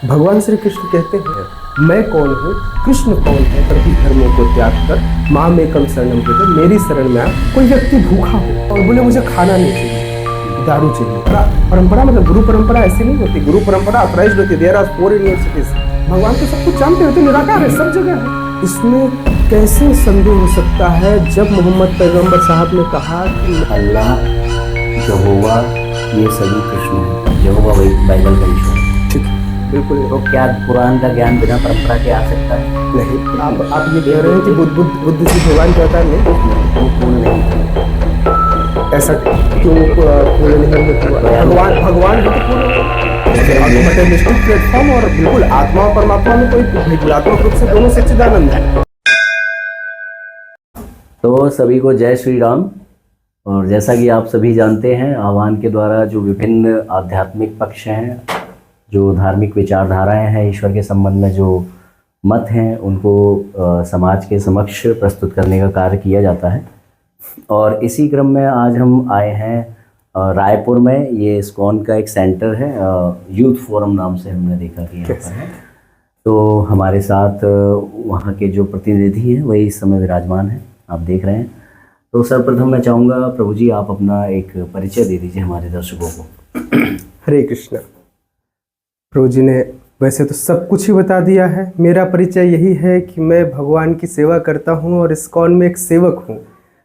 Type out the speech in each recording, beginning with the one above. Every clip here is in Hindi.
भगवान श्री कृष्ण कहते हैं, मैं कौन हूँ, कृष्ण कौन है, प्रति धर्मों को त्याग कर माम एकम शरणम व्रज, मेरी शरण में आ। कोई व्यक्ति भूखा हो और बोले मुझे खाना नहीं चाहिए, दारू चाहिए। परंपरा मतलब गुरु परंपरा ऐसी नहीं होती। गुरु परंपरा अथराइज्ड होती है। There are 4 universities. भगवान तो सब कुछ जानते होते, निराकार है, सब जगह है। इसमें कैसे संदेह हो सकता है जब मोहम्मद पैगंबर साहब ने कहा कि अल्लाह, यहोवा, ये सभी कृष्ण है। यहोवा वही बाइबल का ईश्वर है। ठीक है, बिल्कुल। तो क्या कुरान का ज्ञान बिना परंपरा के आ सकता है? नहीं। आप ये कह रहे हैं कि बुद्ध जी भगवान का अवतार नहीं? वो पूर्ण नहीं। ऐसा क्यों पूर्ण नहीं? भगवान भी तो पूर्ण मटेरियलिस्टिक प्लेटफॉर्म और बिल्कुल आत्मा और परमात्मा में कोई भेदनात्मक रूप से दोनों सच्चिदानंद है। तो सभी को जय श्री राम। और जैसा कि आप सभी जानते हैं, आह्वान के द्वारा जो विभिन्न आध्यात्मिक पक्ष हैं, जो धार्मिक विचारधाराएं हैं, ईश्वर के संबंध में जो मत हैं, उनको समाज के समक्ष प्रस्तुत करने का कार्य किया जाता है। और इसी क्रम में आज हम आए हैं रायपुर में। ये इस्कॉन का एक सेंटर है, यूथ फोरम नाम से हमने देखा कि यहाँ पर है। तो हमारे साथ वहाँ के जो प्रतिनिधि हैं वही इस समय विराजमान हैं, आप देख रहे हैं। तो सर्वप्रथम मैं चाहूँगा प्रभु जी, आप अपना एक परिचय दे दीजिए हमारे दर्शकों को। हरे कृष्ण। प्रभु जी ने वैसे तो सब कुछ ही बता दिया है। मेरा परिचय यही है कि मैं भगवान की सेवा करता हूँ और इस्कॉन में एक सेवक हूँ,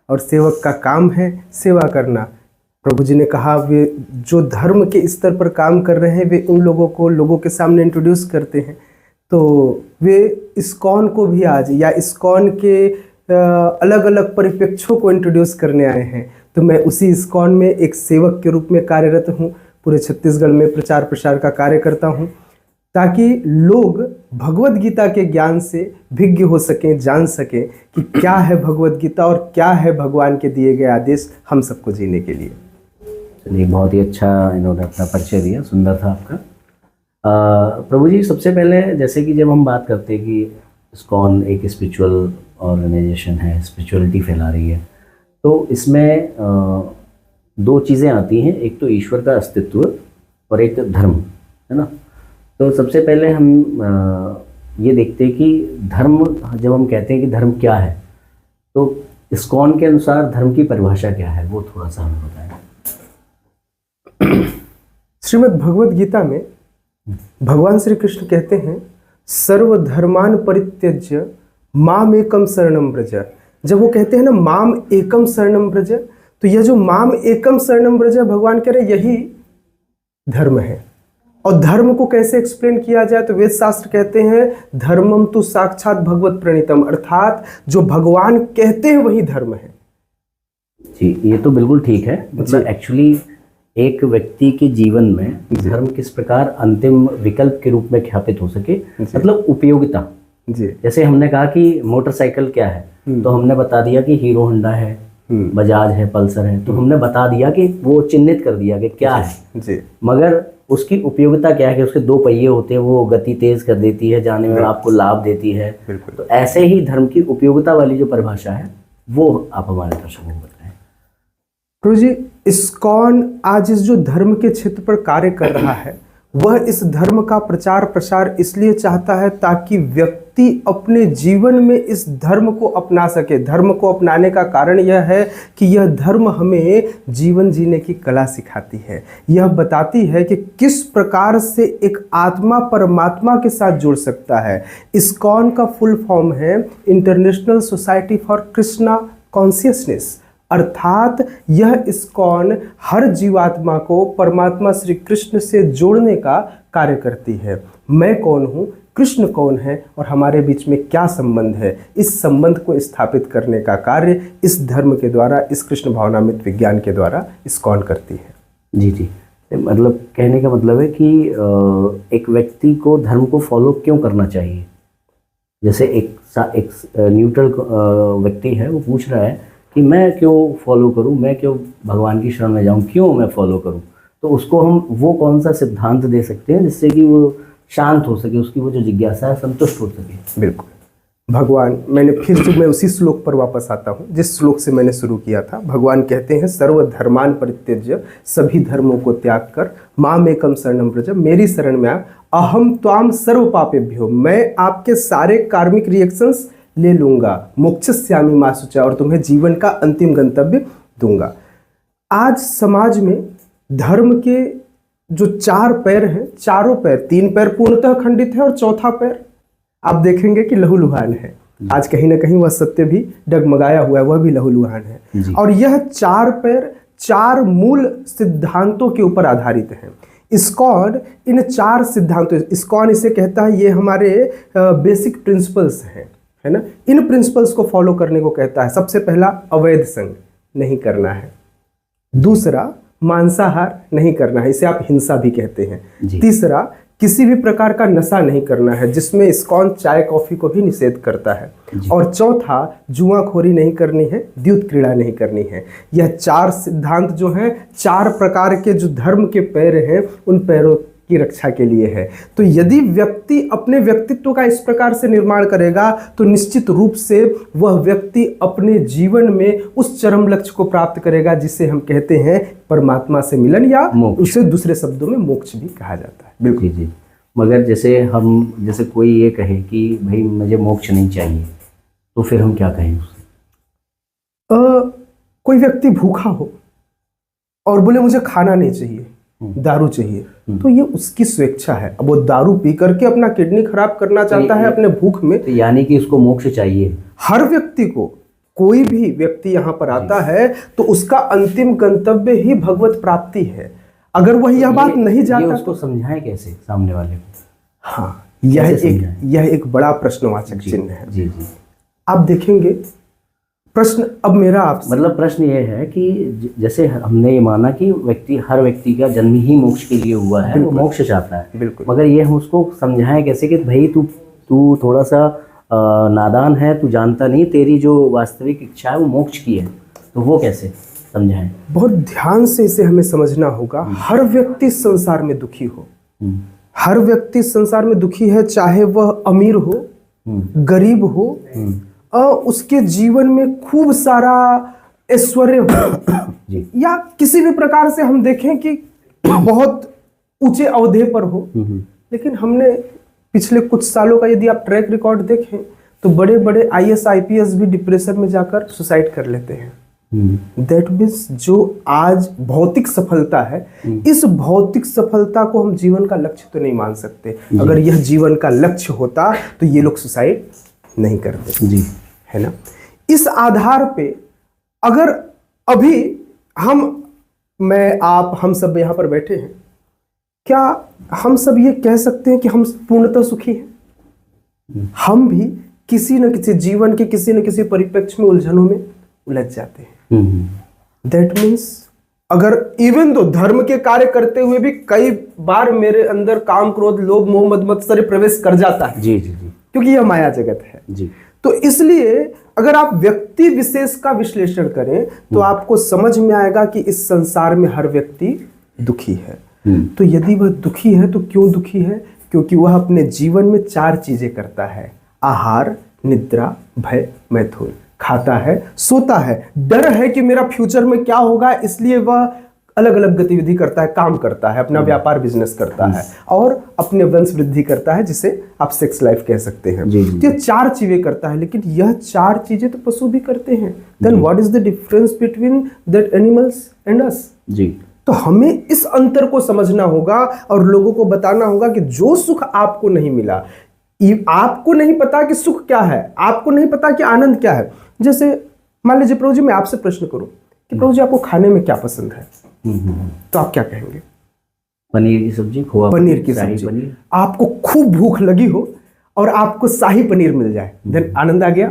और सेवक का काम है सेवा करना। प्रभु जी ने कहा वे जो धर्म के स्तर पर काम कर रहे हैं, वे उन लोगों को लोगों के सामने इंट्रोड्यूस करते हैं। तो वे इस्कॉन को भी आज, या इस्कॉन के अलग अलग परिप्रेक्ष्यों को इंट्रोड्यूस करने आए हैं। तो मैं उसी इस्कॉन में एक सेवक के रूप में कार्यरत हूँ। पूरे छत्तीसगढ़ में प्रचार प्रसार का कार्य करता हूँ, ताकि लोग भगवत गीता के ज्ञान से भिज्ञ हो सकें, जान सकें कि क्या है भगवत गीता और क्या है भगवान के दिए गए आदेश हम सबको जीने के लिए। चलिए, बहुत ही अच्छा इन्होंने अपना परिचय दिया, सुंदर था आपका। प्रभु जी, सबसे पहले जैसे कि जब हम बात करते हैं कि इस्कॉन एक स्पिरिचुअल ऑर्गेनाइजेशन है, स्पिरिचुअलिटी फैला रही है, तो इसमें दो चीज़ें आती हैं। एक तो ईश्वर का अस्तित्व और एक धर्म, है ना। तो सबसे पहले हम ये देखते हैं कि धर्म, जब हम कहते हैं कि धर्म क्या है, तो इस्कॉन के अनुसार धर्म की परिभाषा क्या है, वो थोड़ा सा हमें बताएं। श्रीमद् भगवद गीता में भगवान श्री कृष्ण कहते हैं, सर्वधर्मान परित्यज्य माम एकम शरणम व्रज। जब वो कहते हैं ना माम एकम शरणम व्रज, तो यह जो माम एकम शरणम व्रज भगवान कह रहे यही धर्म है। और धर्म को कैसे एक्सप्लेन किया जाए, तो वेद शास्त्र कहते हैं धर्मम तो साक्षात भगवत प्रणीतम, अर्थात जो भगवान कहते हैं वही धर्म है। जी, ये तो बिल्कुल ठीक है। मतलब एक्चुअली एक व्यक्ति के जीवन में धर्म किस प्रकार अंतिम विकल्प के रूप में ख्यापित हो सके, मतलब उपयोगिता। जी, जैसे हमने कहा कि मोटरसाइकिल क्या है, तो हमने बता दिया कि हीरो होंडा है, बजाज है, पल्सर है, तो हमने बता दिया कि वो चिन्हित कर दिया कि क्या है। जी, मगर उसकी उपयोगिता क्या है कि उसके 2 पहिए होते हैं, वो गति तेज कर देती है, जाने में आपको लाभ देती है। तो ऐसे ही धर्म की उपयोगिता वाली जो परिभाषा है वो आप हमारे दर्शकों को बताएं। प्रभु जी, इस्कॉन आज इस जो धर्म के क्षेत्र पर कार्य कर रहा है, वह इस धर्म का प्रचार प्रसार इसलिए चाहता है ताकि व्यक्ति अपने जीवन में इस धर्म को अपना सके। धर्म को अपनाने का कारण यह है कि यह धर्म हमें जीवन जीने की कला सिखाती है। यह बताती है कि किस प्रकार से एक आत्मा परमात्मा के साथ जुड़ सकता है। इस्कॉन का फुल फॉर्म है international society for Krishna consciousness, अर्थात यह इस्कॉन हर जीवात्मा को परमात्मा श्री कृष्ण से जोड़ने का कार्य करती है। मैं कौन हूँ, कृष्ण कौन है और हमारे बीच में क्या संबंध है, इस संबंध को स्थापित करने का कार्य इस धर्म के द्वारा, इस कृष्ण भावनामृत विज्ञान के द्वारा इस्कॉन करती है। जी जी, मतलब कहने का मतलब है कि एक व्यक्ति को धर्म को फॉलो क्यों करना चाहिए। जैसे एक न्यूट्रल व्यक्ति है, वो पूछ रहा है कि मैं क्यों फॉलो करूं, मैं क्यों भगवान की शरण में जाऊं, क्यों मैं फॉलो करूं। तो उसको हम वो कौन सा सिद्धांत दे सकते हैं जिससे कि वो शांत हो सके, उसकी वो जो जिज्ञासा है संतुष्ट हो सके। बिल्कुल। भगवान, मैं उसी श्लोक पर वापस आता हूँ जिस श्लोक से मैंने शुरू किया था। भगवान कहते हैं सर्वधर्मान परित्यज्य, सभी धर्मों को त्याग कर मामेकम शरणम व्रज, मेरी शरण में आ, अहम त्वाम सर्व पापेभ्यो, मैं आपके सारे कार्मिक रिएक्शंस ले लूंगा, मोक्षस्यामि मा शुचा, और तुम्हें जीवन का अंतिम गंतव्य दूंगा। आज समाज में धर्म के जो 4 पैर हैं, चारों पैर, 3 पैर पूर्णतः खंडित है और चौथा पैर आप देखेंगे कि लहूलुहान है। आज कहीं ना कहीं वह सत्य भी डगमगाया हुआ है, वह भी लहूलुहान है। और यह 4 पैर 4 मूल सिद्धांतों के ऊपर आधारित है। इस्कॉन इन 4 सिद्धांतों, इस्कॉन इसे कहता है, ये हमारे बेसिक प्रिंसिपल्स हैं, है ना। इन प्रिंसिपल्स को फॉलो करने को कहता है। सबसे पहला, अवैध संग नहीं करना है। दूसरा, मांसाहार नहीं करना है, इसे आप हिंसा भी कहते हैं। तीसरा, किसी भी प्रकार का नशा नहीं करना है, जिसमें इस्कॉन चाय कॉफी को भी निषेध करता है। और चौथा, जुआखोरी नहीं करनी है, द्यूत क्रीड़ा नहीं करनी है। यह 4 सिद्धांत जो हैं, 4 प्रकार के जो धर्म के पैर हैं, उन पैरों की रक्षा के लिए है। तो यदि व्यक्ति अपने व्यक्तित्व का इस प्रकार से निर्माण करेगा तो निश्चित रूप से वह व्यक्ति अपने जीवन में उस चरम लक्ष्य को प्राप्त करेगा जिसे हम कहते हैं परमात्मा से मिलन, या उसे दूसरे शब्दों में मोक्ष भी कहा जाता है। बिल्कुल जी। मगर जैसे कोई ये कहे कि भाई मुझे मोक्ष नहीं चाहिए, तो फिर हम क्या कहें उसे? कोई व्यक्ति भूखा हो और बोले मुझे खाना नहीं चाहिए, दारू चाहिए, तो ये उसकी स्वेच्छा है। अब वो दारू पी करके अपना किडनी खराब करना चाहता है अपने भूख में, तो यानी कि उसको मोक्ष चाहिए। हर व्यक्ति को, कोई भी व्यक्ति यहाँ पर आता है तो उसका अंतिम गंतव्य ही भगवत प्राप्ति है। अगर वह यह बात नहीं जानता, उसको समझाए कैसे सामने वाले को? हाँ, यह एक बड़ा प्रश्नवाचक चिन्ह है। जी जी। आप देखेंगे प्रश्न, अब मेरा आप मतलब प्रश्न ये है कि जैसे हमने ये माना कि हर व्यक्ति का जन्म ही मोक्ष के लिए हुआ है, वो मोक्ष चाहता है। बिल्कुल। मगर ये हम उसको समझाएं कैसे कि भाई तू थोड़ा सा नादान है, तू जानता नहीं, तेरी जो वास्तविक इच्छा है वो मोक्ष की है, तो वो कैसे समझाएं? बहुत ध्यान से इसे हमें समझना होगा। हर व्यक्ति संसार में दुखी हो, हर व्यक्ति संसार में दुखी है, चाहे वह अमीर हो, गरीब हो, उसके जीवन में खूब सारा ऐश्वर्य हो, या किसी भी प्रकार से हम देखें कि बहुत ऊंचे अहदे पर हो। लेकिन हमने पिछले कुछ सालों का यदि आप ट्रैक रिकॉर्ड देखें तो बड़े बड़े IAS IPS भी डिप्रेशन में जाकर सुसाइड कर लेते हैं। दैट मीन्स जो आज भौतिक सफलता है, इस भौतिक सफलता को हम जीवन का लक्ष्य तो नहीं मान सकते। अगर यह जीवन का लक्ष्य होता तो ये लोग सुसाइड नहीं करते जी, है ना। इस आधार पे अगर अभी मैं आप हम सब यहाँ पर बैठे हैं, क्या हम सब ये कह सकते हैं कि हम पूर्णतः सुखी हैं? हम भी किसी न किसी जीवन के किसी न किसी परिप्रेक्ष्य में उलझनों में उलझ जाते हैं। दैट मीन्स अगर इवन दो धर्म के कार्य करते हुए भी कई बार मेरे अंदर काम, क्रोध, लोभ, मोह, मद, मत्सर्य प्रवेश कर जाता है। जी जी जी, क्योंकि यह माया जगत है जी। तो इसलिए अगर आप व्यक्ति विशेष का विश्लेषण करें तो आपको समझ में आएगा कि इस संसार में हर व्यक्ति दुखी है। तो यदि वह दुखी है तो क्यों दुखी है? क्योंकि वह अपने जीवन में 4 चीजें करता है: आहार, निद्रा, भय, मैथुन। खाता है, सोता है, डर है कि मेरा फ्यूचर में क्या होगा, इसलिए वह अलग अलग गतिविधि करता है, काम करता है, अपना व्यापार बिजनेस करता है और अपने वंश वृद्धि करता है, जिसे आप सेक्स लाइफ कह सकते हैं। तो ये 4 चीजें करता है, लेकिन यह 4 चीजें तो पशु भी करते हैं। Then what is the difference between that animals and us? जी। तो हमें इस अंतर को समझना होगा और लोगों को बताना होगा कि जो सुख आपको नहीं मिला, आपको नहीं पता कि सुख क्या है, आपको नहीं पता कि आनंद क्या है। जैसे मान लीजिए प्रभु जी, मैं आपसे प्रश्न करूं कि प्रभु जी आपको खाने में क्या पसंद है, तो आप क्या कहेंगे? पनीर की सब्जी, खोआ पनीर की सब्जी। आपको खूब भूख लगी हो और आपको शाही पनीर मिल जाए, देन आनंद आ गया।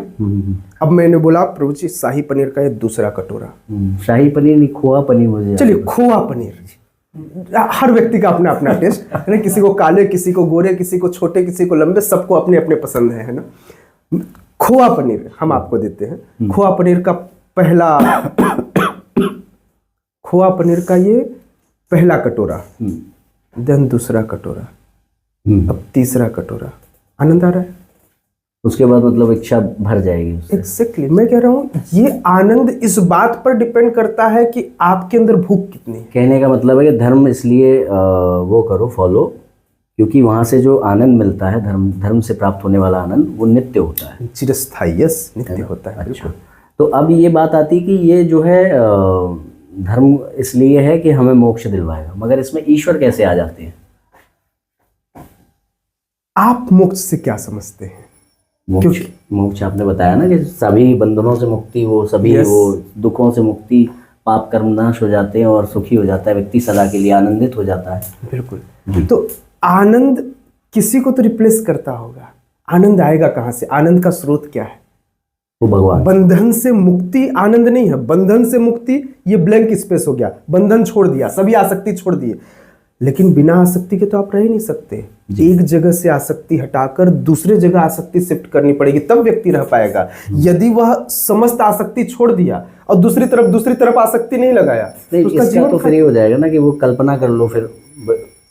अब मैंने बोला प्रभु जी शाही पनीर का ये दूसरा कटोरा। शाही पनीर नहीं, खोआ पनीर मुझे। चलिए खोआ पनीर। हर व्यक्ति का अपना अपना टेस्ट है ना, किसी को काले, किसी को गोरे, किसी को छोटे, किसी को लंबे, सबको अपने अपने पसंद है ना। खोआ पनीर हम आपको देते हैं। खोआ पनीर का खोआ पनीर का ये पहला कटोरा, देन दूसरा कटोरा, अब तीसरा कटोरा। आनंद आ रहा है? उसके बाद मतलब इच्छा भर जाएगी उससे। एग्जैक्टली मैं कह रहा हूँ ये आनंद इस बात पर डिपेंड करता है कि आपके अंदर भूख कितनी है। कहने का मतलब है कि धर्म इसलिए वो करो फॉलो, क्योंकि वहाँ से जो आनंद मिलता है, धर्म से प्राप्त होने वाला आनंद वो नित्य होता है, चिरस्थायी, यस, नित्य होता है। अच्छा, तो अब ये बात आती कि ये जो है धर्म इसलिए है कि हमें मोक्ष दिलवाएगा, मगर इसमें ईश्वर कैसे आ जाते हैं? आप मोक्ष से क्या समझते हैं? मोक्ष आपने बताया ना कि सभी बंधनों से मुक्ति, वो सभी Yes. वो दुखों से मुक्ति, पाप कर्म नाश हो जाते हैं और सुखी हो जाता है व्यक्ति, सदा के लिए आनंदित हो जाता है। बिल्कुल। तो आनंद किसी को तो रिप्लेस करता होगा। आनंद आएगा कहाँ से? आनंद का स्रोत क्या है? वो भगवान। बंधन से मुक्ति आनंद नहीं है। बंधन से मुक्ति ये ब्लैंक स्पेस हो गया, बंधन छोड़ दिया, सभी आसक्ति छोड़ दिए। लेकिन बिना आसक्ति के तो आप रह ही नहीं सकते। एक जगह से आसक्ति हटाकर दूसरे जगह आसक्ति शिफ्ट करनी पड़ेगी, तब व्यक्ति रह पाएगा। यदि वह समस्त आसक्ति छोड़ दिया और दूसरी तरफ आसक्ति नहीं लगाया तो उसका जीवन तो फिर ये हो जाएगा ना कि वो कल्पना कर लो, फिर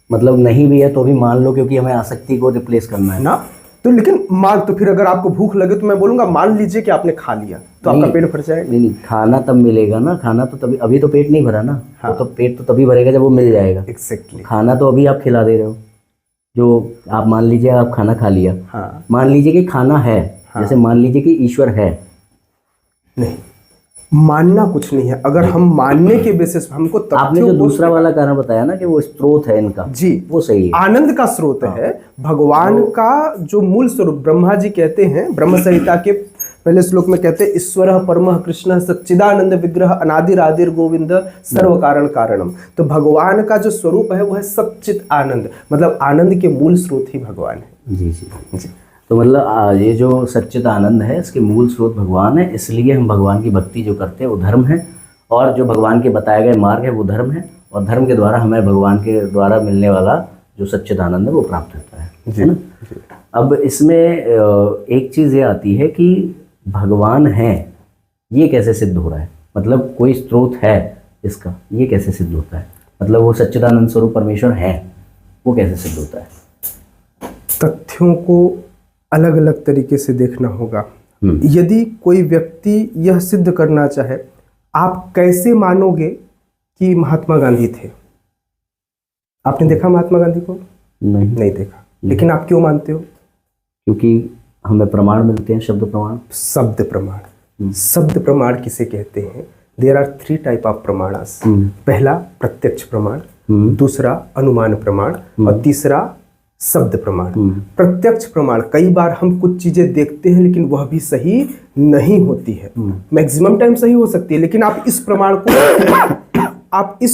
मतलब नहीं भी है तो भी मान लो, क्योंकि हमें आसक्ति को रिप्लेस करना है ना। तो लेकिन मान, तो फिर अगर आपको भूख लगे तो मैं बोलूंगा मान लीजिए कि आपने खा लिया तो आपका पेट भर जाएगा। नहीं, खाना तब मिलेगा ना, खाना तो तभी, अभी तो पेट नहीं भरा ना। हाँ। तो पेट तो तभी भरेगा जब वो मिल जाएगा। एग्जैक्टली। खाना तो अभी आप खिला दे रहे हो, जो आप मान लीजिए आप खाना खा लिया। हाँ। मान लीजिए कि खाना है। हाँ। जैसे मान लीजिए कि ईश्वर है। नहीं, मानना कुछ नहीं है। अगर हम मानने के बेसिस पे हमको आपने जो दूसरा वाला कारण बताया ना कि वो स्रोत है इनका, जी वो सही है। आनंद का स्रोत है भगवान का जो मूल स्वरूप। ब्रह्मा जी कहते हैं, ब्रह्म संहिता के पहले श्लोक में कहते हैं, ईश्वर परमः कृष्ण सच्चिदानंद विग्रह अनादिरादिर गोविंद सर्व कारण कारणम। तो भगवान का जो स्वरूप है वो है सच्चित आनंद, मतलब आनंद के मूल स्रोत ही भगवान है। जी जी जी। तो मतलब ये जो सच्चित आनंद है इसके मूल स्रोत भगवान है, इसलिए हम भगवान की भक्ति जो करते हैं वो धर्म है, और जो भगवान के बताए गए मार्ग है वो धर्म है, और धर्म के द्वारा हमें भगवान के द्वारा मिलने वाला जो सच्चित आनंद है वो प्राप्त होता है ना। अब इसमें एक चीज़ ये आती है कि भगवान है, ये कैसे सिद्ध हो रहा है? मतलब कोई स्रोत है इसका, ये कैसे सिद्ध होता है? मतलब वो सच्चिदानंद स्वरूप परमेश्वर है, वो कैसे सिद्ध होता है? तथ्यों को अलग अलग तरीके से देखना होगा। यदि कोई व्यक्ति यह सिद्ध करना चाहे, आप कैसे मानोगे कि महात्मा गांधी थे? आपने देखा महात्मा गांधी को? नहीं देखा। लेकिन आप क्यों मानते हो? क्योंकि हमें प्रमाण मिलते हैं, शब्द प्रमाण। शब्द प्रमाण। शब्द प्रमाण किसे कहते हैं? देयर आर 3 टाइप ऑफ प्रमाणास। पहला प्रत्यक्ष प्रमाण, दूसरा अनुमान प्रमाण, और तीसरा शब्द प्रमाण। प्रत्यक्ष प्रमाण, कई बार हम कुछ चीजें देखते हैं लेकिन वह भी सही नहीं होती है। मैक्सिमम टाइम सही हो सकती है, लेकिन आप इस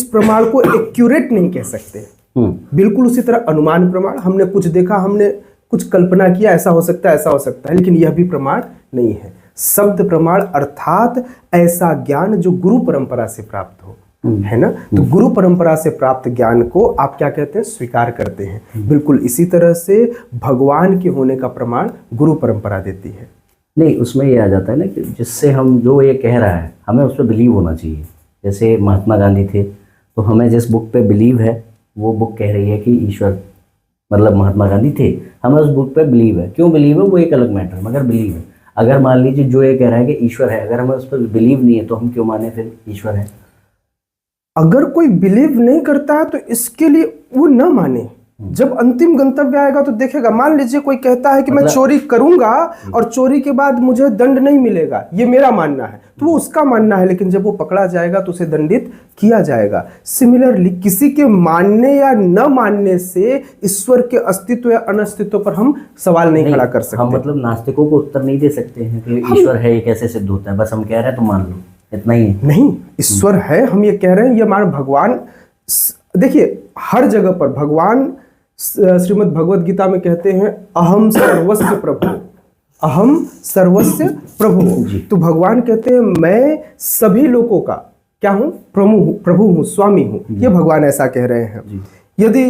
प्रमाण को एक्यूरेट नहीं कह सकते। बिल्कुल उसी तरह अनुमान प्रमाण, हमने कुछ देखा, हमने कुछ कल्पना किया, ऐसा हो सकता है, ऐसा हो सकता है, लेकिन यह भी प्रमाण नहीं है। शब्द प्रमाण अर्थात ऐसा ज्ञान जो गुरु परंपरा से प्राप्त हो, है ना। तो गुरु परंपरा से प्राप्त ज्ञान को आप क्या कहते हैं? स्वीकार करते हैं। बिल्कुल इसी तरह से भगवान के होने का प्रमाण गुरु परंपरा देती है। नहीं, उसमें ये आ जाता है ना कि जिससे हम जो ये कह रहा है हमें उस पर बिलीव होना चाहिए। जैसे महात्मा गांधी थे, तो हमें जिस बुक पे बिलीव है वो बुक कह रही है कि ईश्वर, मतलब महात्मा गांधी थे, हमें उस बुक पे बिलीव है। क्यों बिलीव है वो एक अलग मैटर, मगर बिलीव है। अगर मान लीजिए जो ये कह रहा है कि ईश्वर है, अगर हमें उस पर बिलीव नहीं है तो हम क्यों माने फिर ईश्वर है? अगर कोई बिलीव नहीं करता है तो इसके लिए वो न माने। जब अंतिम गंतव्य आएगा तो देखेगा। मान लीजिए कोई कहता है कि मैं चोरी करूंगा और चोरी के बाद मुझे दंड नहीं मिलेगा, ये मेरा मानना है, तो वो उसका मानना है, लेकिन जब वो पकड़ा जाएगा तो उसे दंडित किया जाएगा। सिमिलरली किसी के मानने या न मानने से ईश्वर के अस्तित्व या अनस्तित्व पर हम सवाल नहीं खड़ा कर सकते। हम मतलब नास्तिकों को उत्तर नहीं दे सकते हैं कि ईश्वर है ये कैसे सिद्ध होता है, बस हम कह रहे हैं तो मान लो, इतना ही है। नहीं, ईश्वर है, हम ये कह रहे हैं, ये हमारा भगवान। देखिए हर जगह पर भगवान श्रीमद् भगवद गीता में कहते हैं अहम सर्वस्य प्रभु, अहम सर्वस्य प्रभु। तो भगवान कहते हैं मैं सभी लोगों का क्या हूं? प्रभु हूं, स्वामी हूं। ये भगवान ऐसा कह रहे हैं। यदि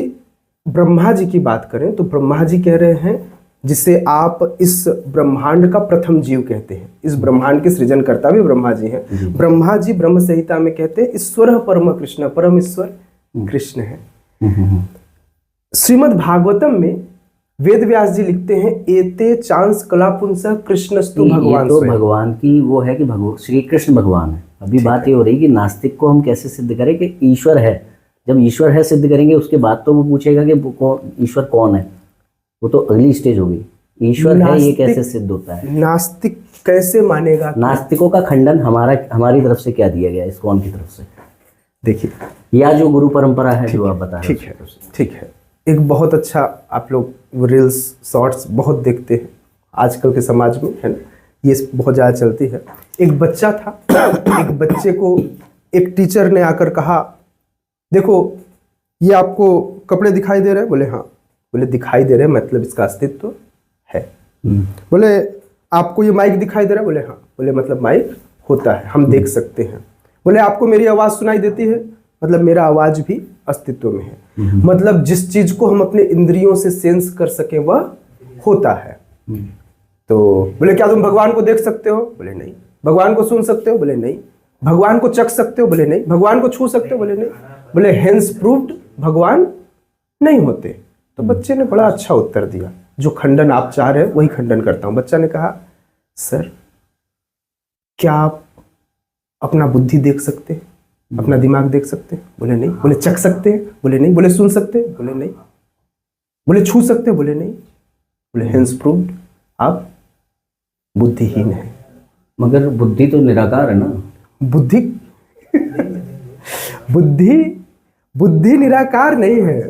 ब्रह्मा जी की बात करें तो ब्रह्मा जी कह रहे हैं, जिसे आप इस ब्रह्मांड का प्रथम जीव कहते हैं, इस ब्रह्मांड के सृजनकर्ता भी ब्रह्मा जी हैं। ब्रह्मा जी ब्रह्म संहिता में कहते हैं ईश्वर परम कृष्ण, परम ईश्वर कृष्ण है। श्रीमद् भागवतम में वेद व्यास जी लिखते हैं, एते चांस कला पुंसः कृष्णस्तु ये भगवान तो स्वयं। भगवान की वो है कि श्री कृष्ण भगवान है। अभी बात ये हो रही कि नास्तिक को हम कैसे सिद्ध करें कि ईश्वर है। जब ईश्वर है सिद्ध करेंगे उसके बाद तो वो पूछेगा कि ईश्वर कौन है, वो तो अगली स्टेज होगी। ईश्वर है ये कैसे सिद्ध होता है? नास्तिक कैसे मानेगा? नास्तिकों का खंडन हमारी तरफ से क्या दिया गया है, इस्कॉन की तरफ से? देखिए, या जो गुरु परंपरा है जो आप बता रहे ठीक है, ठीक है। एक बहुत अच्छा, आप लोग रील्स शॉर्ट्स बहुत देखते हैं आजकल के समाज में, है ना, ये बहुत ज़्यादा चलती है। एक बच्चा था, एक बच्चे को एक टीचर ने आकर कहा, देखो ये आपको कपड़े दिखाई दे रहे हैं? बोले हाँ। बोले दिखाई दे रहे हैं मतलब इसका अस्तित्व है। बोले आपको ये माइक दिखाई दे रहा है? बोले हाँ। बोले मतलब माइक होता है, हम देख सकते हैं। बोले आपको मेरी आवाज़ सुनाई देती है? मतलब मेरा आवाज़ भी अस्तित्व में है। मतलब जिस चीज़ को हम अपने इंद्रियों से सेंस कर सकें वह होता है। तो बोले क्या तुम भगवान को देख सकते हो? बोले नहीं। भगवान को सुन सकते हो? बोले नहीं। भगवान को चख सकते हो? बोले नहीं। भगवान को छू सकते हो? बोले नहीं। बोले हेंस प्रूव्ड भगवान नहीं होते। तो बच्चे ने बड़ा अच्छा उत्तर दिया, जो खंडन आप चाह रहे हैं वही खंडन करता हूं। बच्चा ने कहा, सर क्या आप अपना बुद्धि देख सकते हैं, अपना दिमाग देख सकते हैं? बोले नहीं। बोले चख सकते हैं? बोले नहीं। बोले सुन सकते हैं? बोले नहीं। बोले छू सकते हैं? बोले नहीं। बोले हेंस प्रूव्ड आप बुद्धिहीन है। मगर बुद्धि तो निराकार है ना। बुद्धि बुद्धि निराकार नहीं है।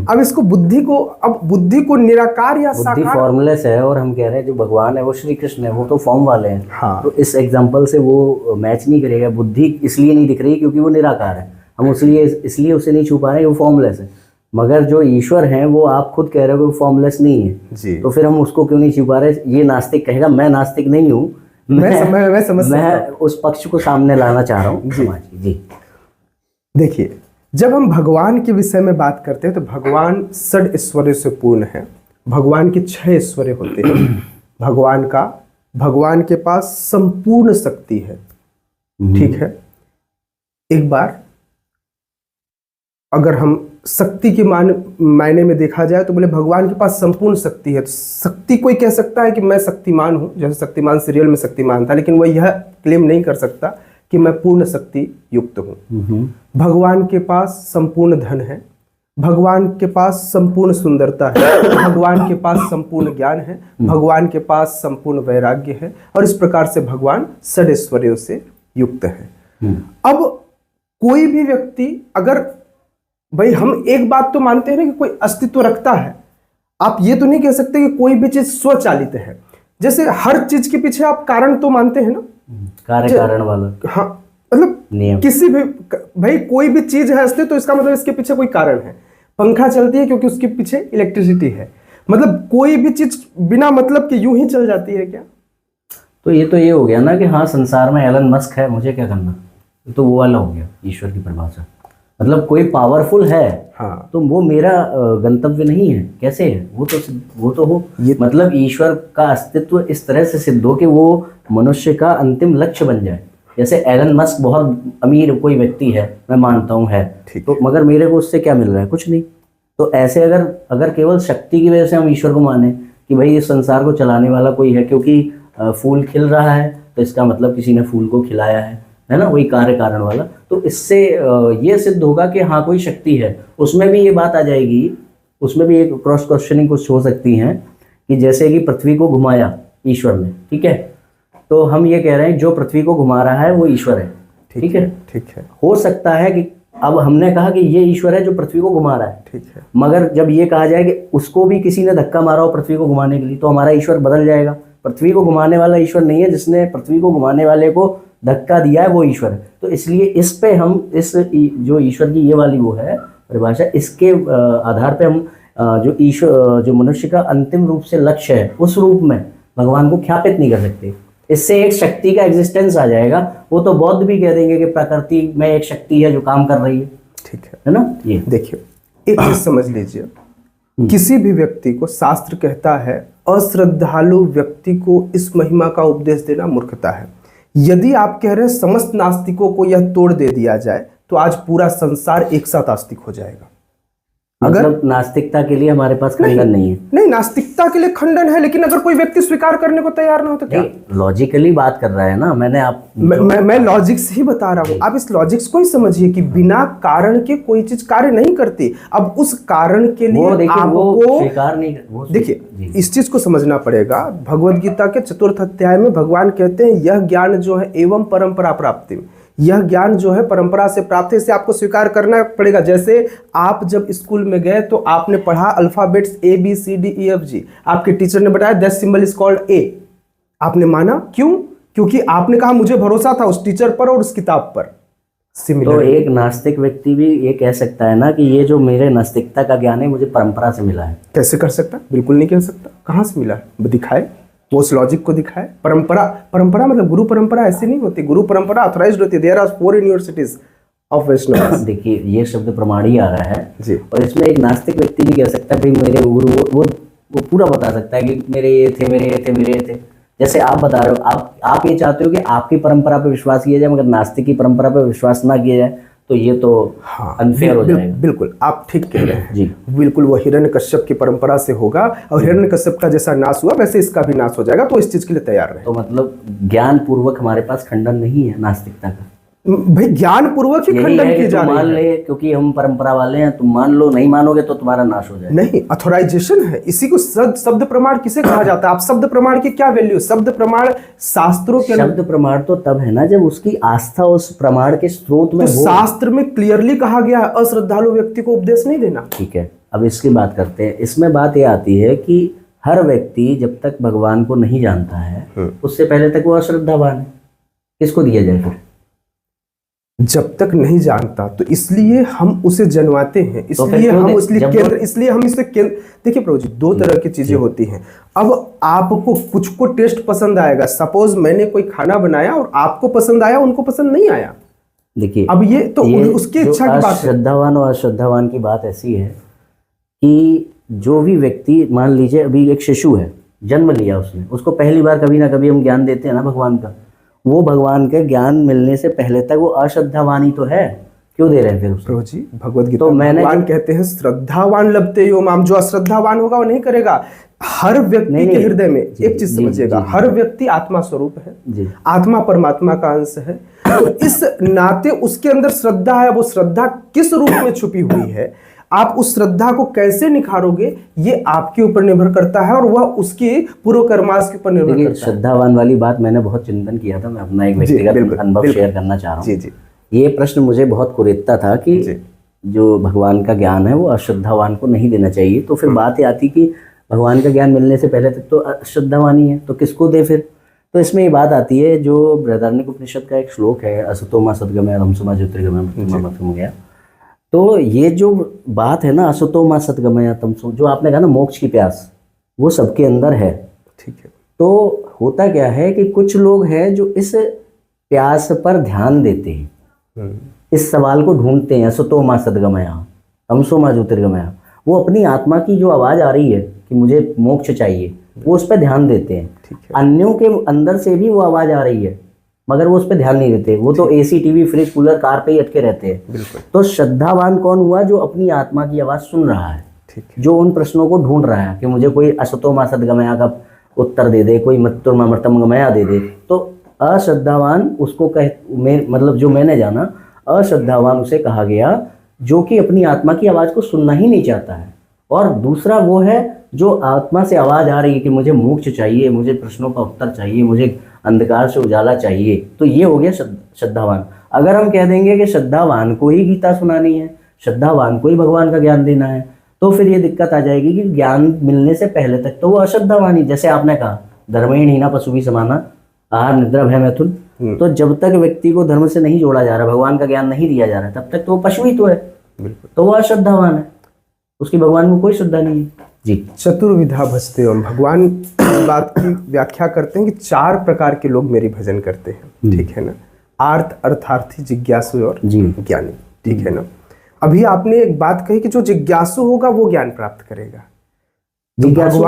अब इसको बुद्धि को निराकार या बुद्धि साकार, फॉर्मलेस है। और हम कह रहे हैं जो भगवान है वो श्री कृष्ण है, वो तो फॉर्म वाले हैं। हाँ। तो इस एग्जांपल से वो मैच नहीं करेगा। बुद्धि इसलिए नहीं दिख रही क्योंकि वो निराकार है, हम इसलिए उसे नहीं छू पा रहे हैं, वो फॉर्मलेस है। मगर जो ईश्वर हैं वो आप खुद कह रहे हो वो फॉर्मलेस नहीं है जी। तो फिर हम उसको क्यों नहीं छू पा रहे? ये नास्तिक कहेगा मैं नास्तिक नहीं हूँ, मैं उस पक्ष को सामने लाना चाह रहा हूँ जी। देखिए, जब हम भगवान के विषय में बात करते हैं तो भगवान षड ऐश्वर्य से पूर्ण है। भगवान के 6 ऐश्वर्य होते हैं। भगवान के पास संपूर्ण शक्ति है। ठीक है। एक बार अगर हम शक्ति के मायने में देखा जाए तो बोले भगवान के पास संपूर्ण शक्ति है। तो शक्ति कोई कह सकता है कि मैं शक्तिमान हूं, जैसे शक्तिमान सीरियल में शक्तिमान था, लेकिन वह यह क्लेम नहीं कर सकता कि मैं पूर्ण शक्ति युक्त हूं। भगवान के पास संपूर्ण धन है, भगवान के पास संपूर्ण सुंदरता है, भगवान के पास संपूर्ण ज्ञान है, भगवान के पास संपूर्ण वैराग्य है, और इस प्रकार से भगवान षड ऐश्वर्यों से युक्त है। अब कोई भी व्यक्ति, अगर भाई हम एक बात तो मानते हैं ना कि कोई अस्तित्व रखता है, आप ये तो नहीं कह सकते कि कोई भी चीज स्वचालित है। जैसे हर चीज के पीछे आप कारण तो मानते हैं ना, कार्य कारण वाला। हाँ, मतलब किसी भी, भाई कोई भी चीज है असली तो इसका मतलब इसके पीछे कोई कारण है। पंखा चलती है क्योंकि उसके पीछे इलेक्ट्रिसिटी है। मतलब कोई भी चीज बिना मतलब के यूं ही चल जाती है क्या? तो ये हो गया ना कि हाँ संसार में एलन मस्क है, मुझे क्या करना, तो वो वाला हो गया ईश्वर की परिभाषा। मतलब कोई पावरफुल है, हाँ, तो वो मेरा गंतव्य नहीं है। कैसे है? वो तो हो, मतलब ईश्वर का अस्तित्व इस तरह से सिद्ध हो कि वो मनुष्य का अंतिम लक्ष्य बन जाए। जैसे एलन मस्क बहुत अमीर कोई व्यक्ति है, मैं मानता हूँ है, तो मगर मेरे को उससे क्या मिल रहा है? कुछ नहीं। तो ऐसे अगर केवल शक्ति की वजह से हम ईश्वर को माने कि भाई इस संसार को चलाने वाला कोई है, क्योंकि फूल खिल रहा है तो इसका मतलब किसी ने फूल को खिलाया है ना, वही कार्य कारण वाला। तो इससे ये सिद्ध होगा कि हाँ कोई शक्ति है। उसमें भी ये बात आ जाएगी, उसमें भी एक क्रॉस क्वेश्चनिंग कुछ हो सकती है कि जैसे कि पृथ्वी को घुमाया ईश्वर ने, ठीक है, तो हम ये कह रहे हैं जो पृथ्वी को घुमा रहा है वो ईश्वर है। ठीक है, ठीक है। हो सकता है कि अब हमने कहा कि ये ईश्वर है जो पृथ्वी को घुमा रहा है, ठीक है, मगर जब ये कहा जाए कि उसको भी किसी ने धक्का मारा हो पृथ्वी को घुमाने के लिए, तो हमारा ईश्वर बदल जाएगा। पृथ्वी को घुमाने वाला ईश्वर नहीं है, जिसने पृथ्वी को घुमाने वाले को धक्का दिया है वो ईश्वर है। तो इसलिए इस पे हम इस जो ईश्वर की ये वाली वो है परिभाषा, इसके आधार पे हम जो मनुष्य का अंतिम रूप से लक्ष्य है उस रूप में भगवान को ख्यापित नहीं कर सकते। इससे एक शक्ति का एग्जिस्टेंस आ जाएगा। वो तो बौद्ध भी कह देंगे कि प्रकृति में एक शक्ति है जो काम कर रही है। ठीक है ना। ये देखिए, एक चीज समझ लीजिए, किसी भी व्यक्ति को शास्त्र कहता है अश्रद्धालु व्यक्ति को इस महिमा का उपदेश देना मूर्खता है। यदि आप कह रहे हैं समस्त नास्तिकों को यह तोड़ दे दिया जाए तो आज पूरा संसार एक साथ आस्तिक हो जाएगा। मतलब नास्तिकता के लिए हमारे पास खंडन नहीं है। नहीं, नास्तिकता के लिए खंडन है, लेकिन अगर कोई व्यक्ति स्वीकार करने को तैयार ना हो तो क्या? लॉजिकली बात कर रहा है ना, मैं लॉजिक से ही बता रहा हूँ। आप इस लॉजिक्स को ही समझिए कि बिना कारण के कोई चीज कार्य नहीं करती। अब उस कारण के लिए आपको स्वीकार नहीं, देखिए इस चीज को समझना पड़ेगा। भगवद गीता के 4th अध्याय में भगवान कहते हैं यह ज्ञान जो है एवं परंपरा प्राप्ति, यह ज्ञान जो है परंपरा से प्राप्त है, इसे आपको स्वीकार करना पड़ेगा। जैसे आप जब स्कूल में गए तो आपने पढ़ा अल्फाबेट्स ABCDEFG, आपके टीचर ने बताया that symbol is called a, आपने माना। क्यों? क्योंकि आपने कहा मुझे भरोसा था उस टीचर पर और उस किताब पर। तो एक नास्तिक व्यक्ति भी ये कह सकता है ना कि ये जो मेरे नास्तिकता का ज्ञान है मुझे परंपरा से मिला है। कैसे कर सकता? बिल्कुल नहीं कह सकता। कहाँ से मिला है दिखाए, वो उस लॉजिक को दिखाए। परंपरा मतलब गुरु परंपरा ऐसी नहीं होती। गुरु परंपरा ऑथराइज्ड होती है। देयर आर 4 यूनिवर्सिटीज ऑफ वैष्णव। देखिए ये शब्द प्रमाण ही आ रहा है जी, और इसमें एक नास्तिक व्यक्ति भी कह सकता है भाई मेरे गुरु, वो पूरा बता सकता है कि मेरे ये थे, मेरे ये थे, मेरे ये थे। जैसे आप बता रहे हो, आप ये चाहते हो कि आपकी परंपरा पर विश्वास किया जाए मगर नास्तिक की परंपरा पर विश्वास ना किया जाए, तो ये तो अनफेयर हो जाएगा। बिल्कुल आप ठीक कह रहे हैं जी। बिल्कुल वो हिरण्यकश्यप की परंपरा से होगा और हिरण्यकश्यप का जैसा नाश हुआ वैसे इसका भी नाश हो जाएगा। तो इस चीज के लिए तैयार रहे। तो मतलब ज्ञान पूर्वक हमारे पास खंडन नहीं है नास्तिकता का। भाई ज्ञान पूर्वक ही खंडन की जा रही है। मान ले क्योंकि हम परंपरा वाले हैं, तुम मान लो, नहीं मानोगे तो तुम्हारा नाश हो जाएगा। नहीं, अथोराइजेशन है। इसी को शब्द प्रमाण किसे कहा जाता है? आप शब्द प्रमाण की क्या वैल्यू? शब्द प्रमाण शास्त्रों के शब्द प्रमाण तो तब है ना जब उसकी आस्था उस प्रमाण के स्रोत में तो हो। शास्त्र में क्लियरली कहा गया है अश्रद्धालु व्यक्ति को उपदेश नहीं देना। ठीक है, अब इसकी बात करते हैं। इसमें बात ये आती है कि हर व्यक्ति जब तक भगवान को नहीं जानता है उससे पहले तक वो अश्रद्धावान है। किसको दिया जाए फिर? जब तक नहीं जानता तो इसलिए हम उसे जनवाते हैं, इसलिए हम इसे केंद्र। देखिए प्रभु जी, 2 तरह की चीजें होती हैं। अब आपको कुछ को टेस्ट पसंद आएगा। सपोज मैंने कोई खाना बनाया और आपको पसंद आया, उनको पसंद नहीं आया। देखिए अब ये तो उसकी इच्छा की बात है। श्रद्धावान और अश्रद्धावान की बात ऐसी है कि जो भी व्यक्ति, मान लीजिए अभी एक शिशु है, जन्म लिया उसने, उसको पहली बार कभी ना कभी हम ज्ञान देते हैं ना भगवान का, वो भगवान के ज्ञान मिलने से पहले तक वो अश्रद्धावान तो है। क्यों दे रहे हैं फिर उसको? प्रभु जी भगवद गीता तो भगवान कहते हैं श्रद्धावान लभते यो माम। जो अश्रद्धावान होगा वो नहीं करेगा। हर व्यक्ति के हृदय में एक चीज समझिएगा, हर व्यक्ति आत्मा स्वरूप है, आत्मा परमात्मा का अंश है। तो इस नाते उसके अंदर श्रद्धा है। वो श्रद्धा किस रूप में छुपी हुई है, आप उस श्रद्धा को कैसे निखारोगे, ये आपके ऊपर निर्भर करता है और वह उसके पूर्व कर्माश के ऊपर निर्भर करता है। श्रद्धावान वाली बात मैंने बहुत चिंतन किया था। मैं अपना एक व्यक्तिगत अनुभव शेयर करना चाह रहा हूँ। जी। ये प्रश्न मुझे बहुत कुरेदता था कि जो भगवान का ज्ञान है वो अश्रद्धावान को नहीं देना चाहिए। तो फिर बात ये आती कि भगवान का ज्ञान मिलने से पहले तक तो अश्रद्धावान ही है, तो किसको दे फिर? तो इसमें ये बात आती है, जो बृहदारण्यक उपनिषद का एक श्लोक है, असतो मा सद्गमय तमसो मा ज्योतिर्गमय। तो ये जो बात है ना, असतो मा सद्गमय तमसो, जो आपने कहा ना मोक्ष की प्यास, वो सबके अंदर है। ठीक है। तो होता क्या है कि कुछ लोग हैं जो इस प्यास पर ध्यान देते हैं, इस सवाल को ढूंढते हैं, असतो मा सद्गमय तमसो मा ज्योतिर्गमय। वो अपनी आत्मा की जो आवाज़ आ रही है कि मुझे मोक्ष चाहिए, वो उस पर ध्यान देते हैं। अन्यों के अंदर से भी वो आवाज़ आ रही है मगर वो उस पर ध्यान नहीं देते। वो तो AC, TV, fridge, cooler, car पे ही अटके रहते हैं। तो श्रद्धावान कौन हुआ? जो अपनी आत्मा की आवाज़ सुन रहा है, जो उन प्रश्नों को ढूंढ रहा है कि मुझे कोई असतो मा सद्गमया का उत्तर दे दे, कोई मृत्युर्मर्तमगमया दे दे। तो अश्रद्धावान उसको मतलब जो मैंने जाना, अश्रद्धावान उसे कहा गया जो कि अपनी आत्मा की आवाज़ को सुनना ही नहीं चाहता है। और दूसरा वो है जो आत्मा से आवाज़ आ रही है कि मुझे मोक्ष चाहिए, मुझे प्रश्नों का उत्तर चाहिए, मुझे अंधकार से उजाला चाहिए। तो ये हो गया श्रद्धावान। अगर हम कह देंगे कि श्रद्धावान को ही गीता सुनानी है, श्रद्धावान को ही भगवान का ज्ञान देना है, तो फिर ये दिक्कत आ जाएगी कि ज्ञान मिलने से पहले तक तो वो अश्रद्धावान ही, जैसे आपने कहा धर्मेण हीना पशु भी समाना, आहार निद्रा भय मैथुन। तो जब तक व्यक्ति को धर्म से नहीं जोड़ा जा रहा, भगवान का ज्ञान नहीं दिया जा रहा, तब तक तो वो पशु ही तो है, तो वो अश्रद्धावान है, उसकी भगवान में कोई श्रद्धा नहीं है। जी। चतुर्विधा भजते हम, भगवान बात की व्याख्या करते हैं कि 4 प्रकार के लोग मेरी भजन करते हैं। ठीक है ना? आर्त, अर्थार्थी, जिज्ञासु और ज्ञानी। ठीक है ना? अभी आपने एक बात कही कि जो जिज्ञासु होगा वो ज्ञान प्राप्त करेगा। जिज्ञासु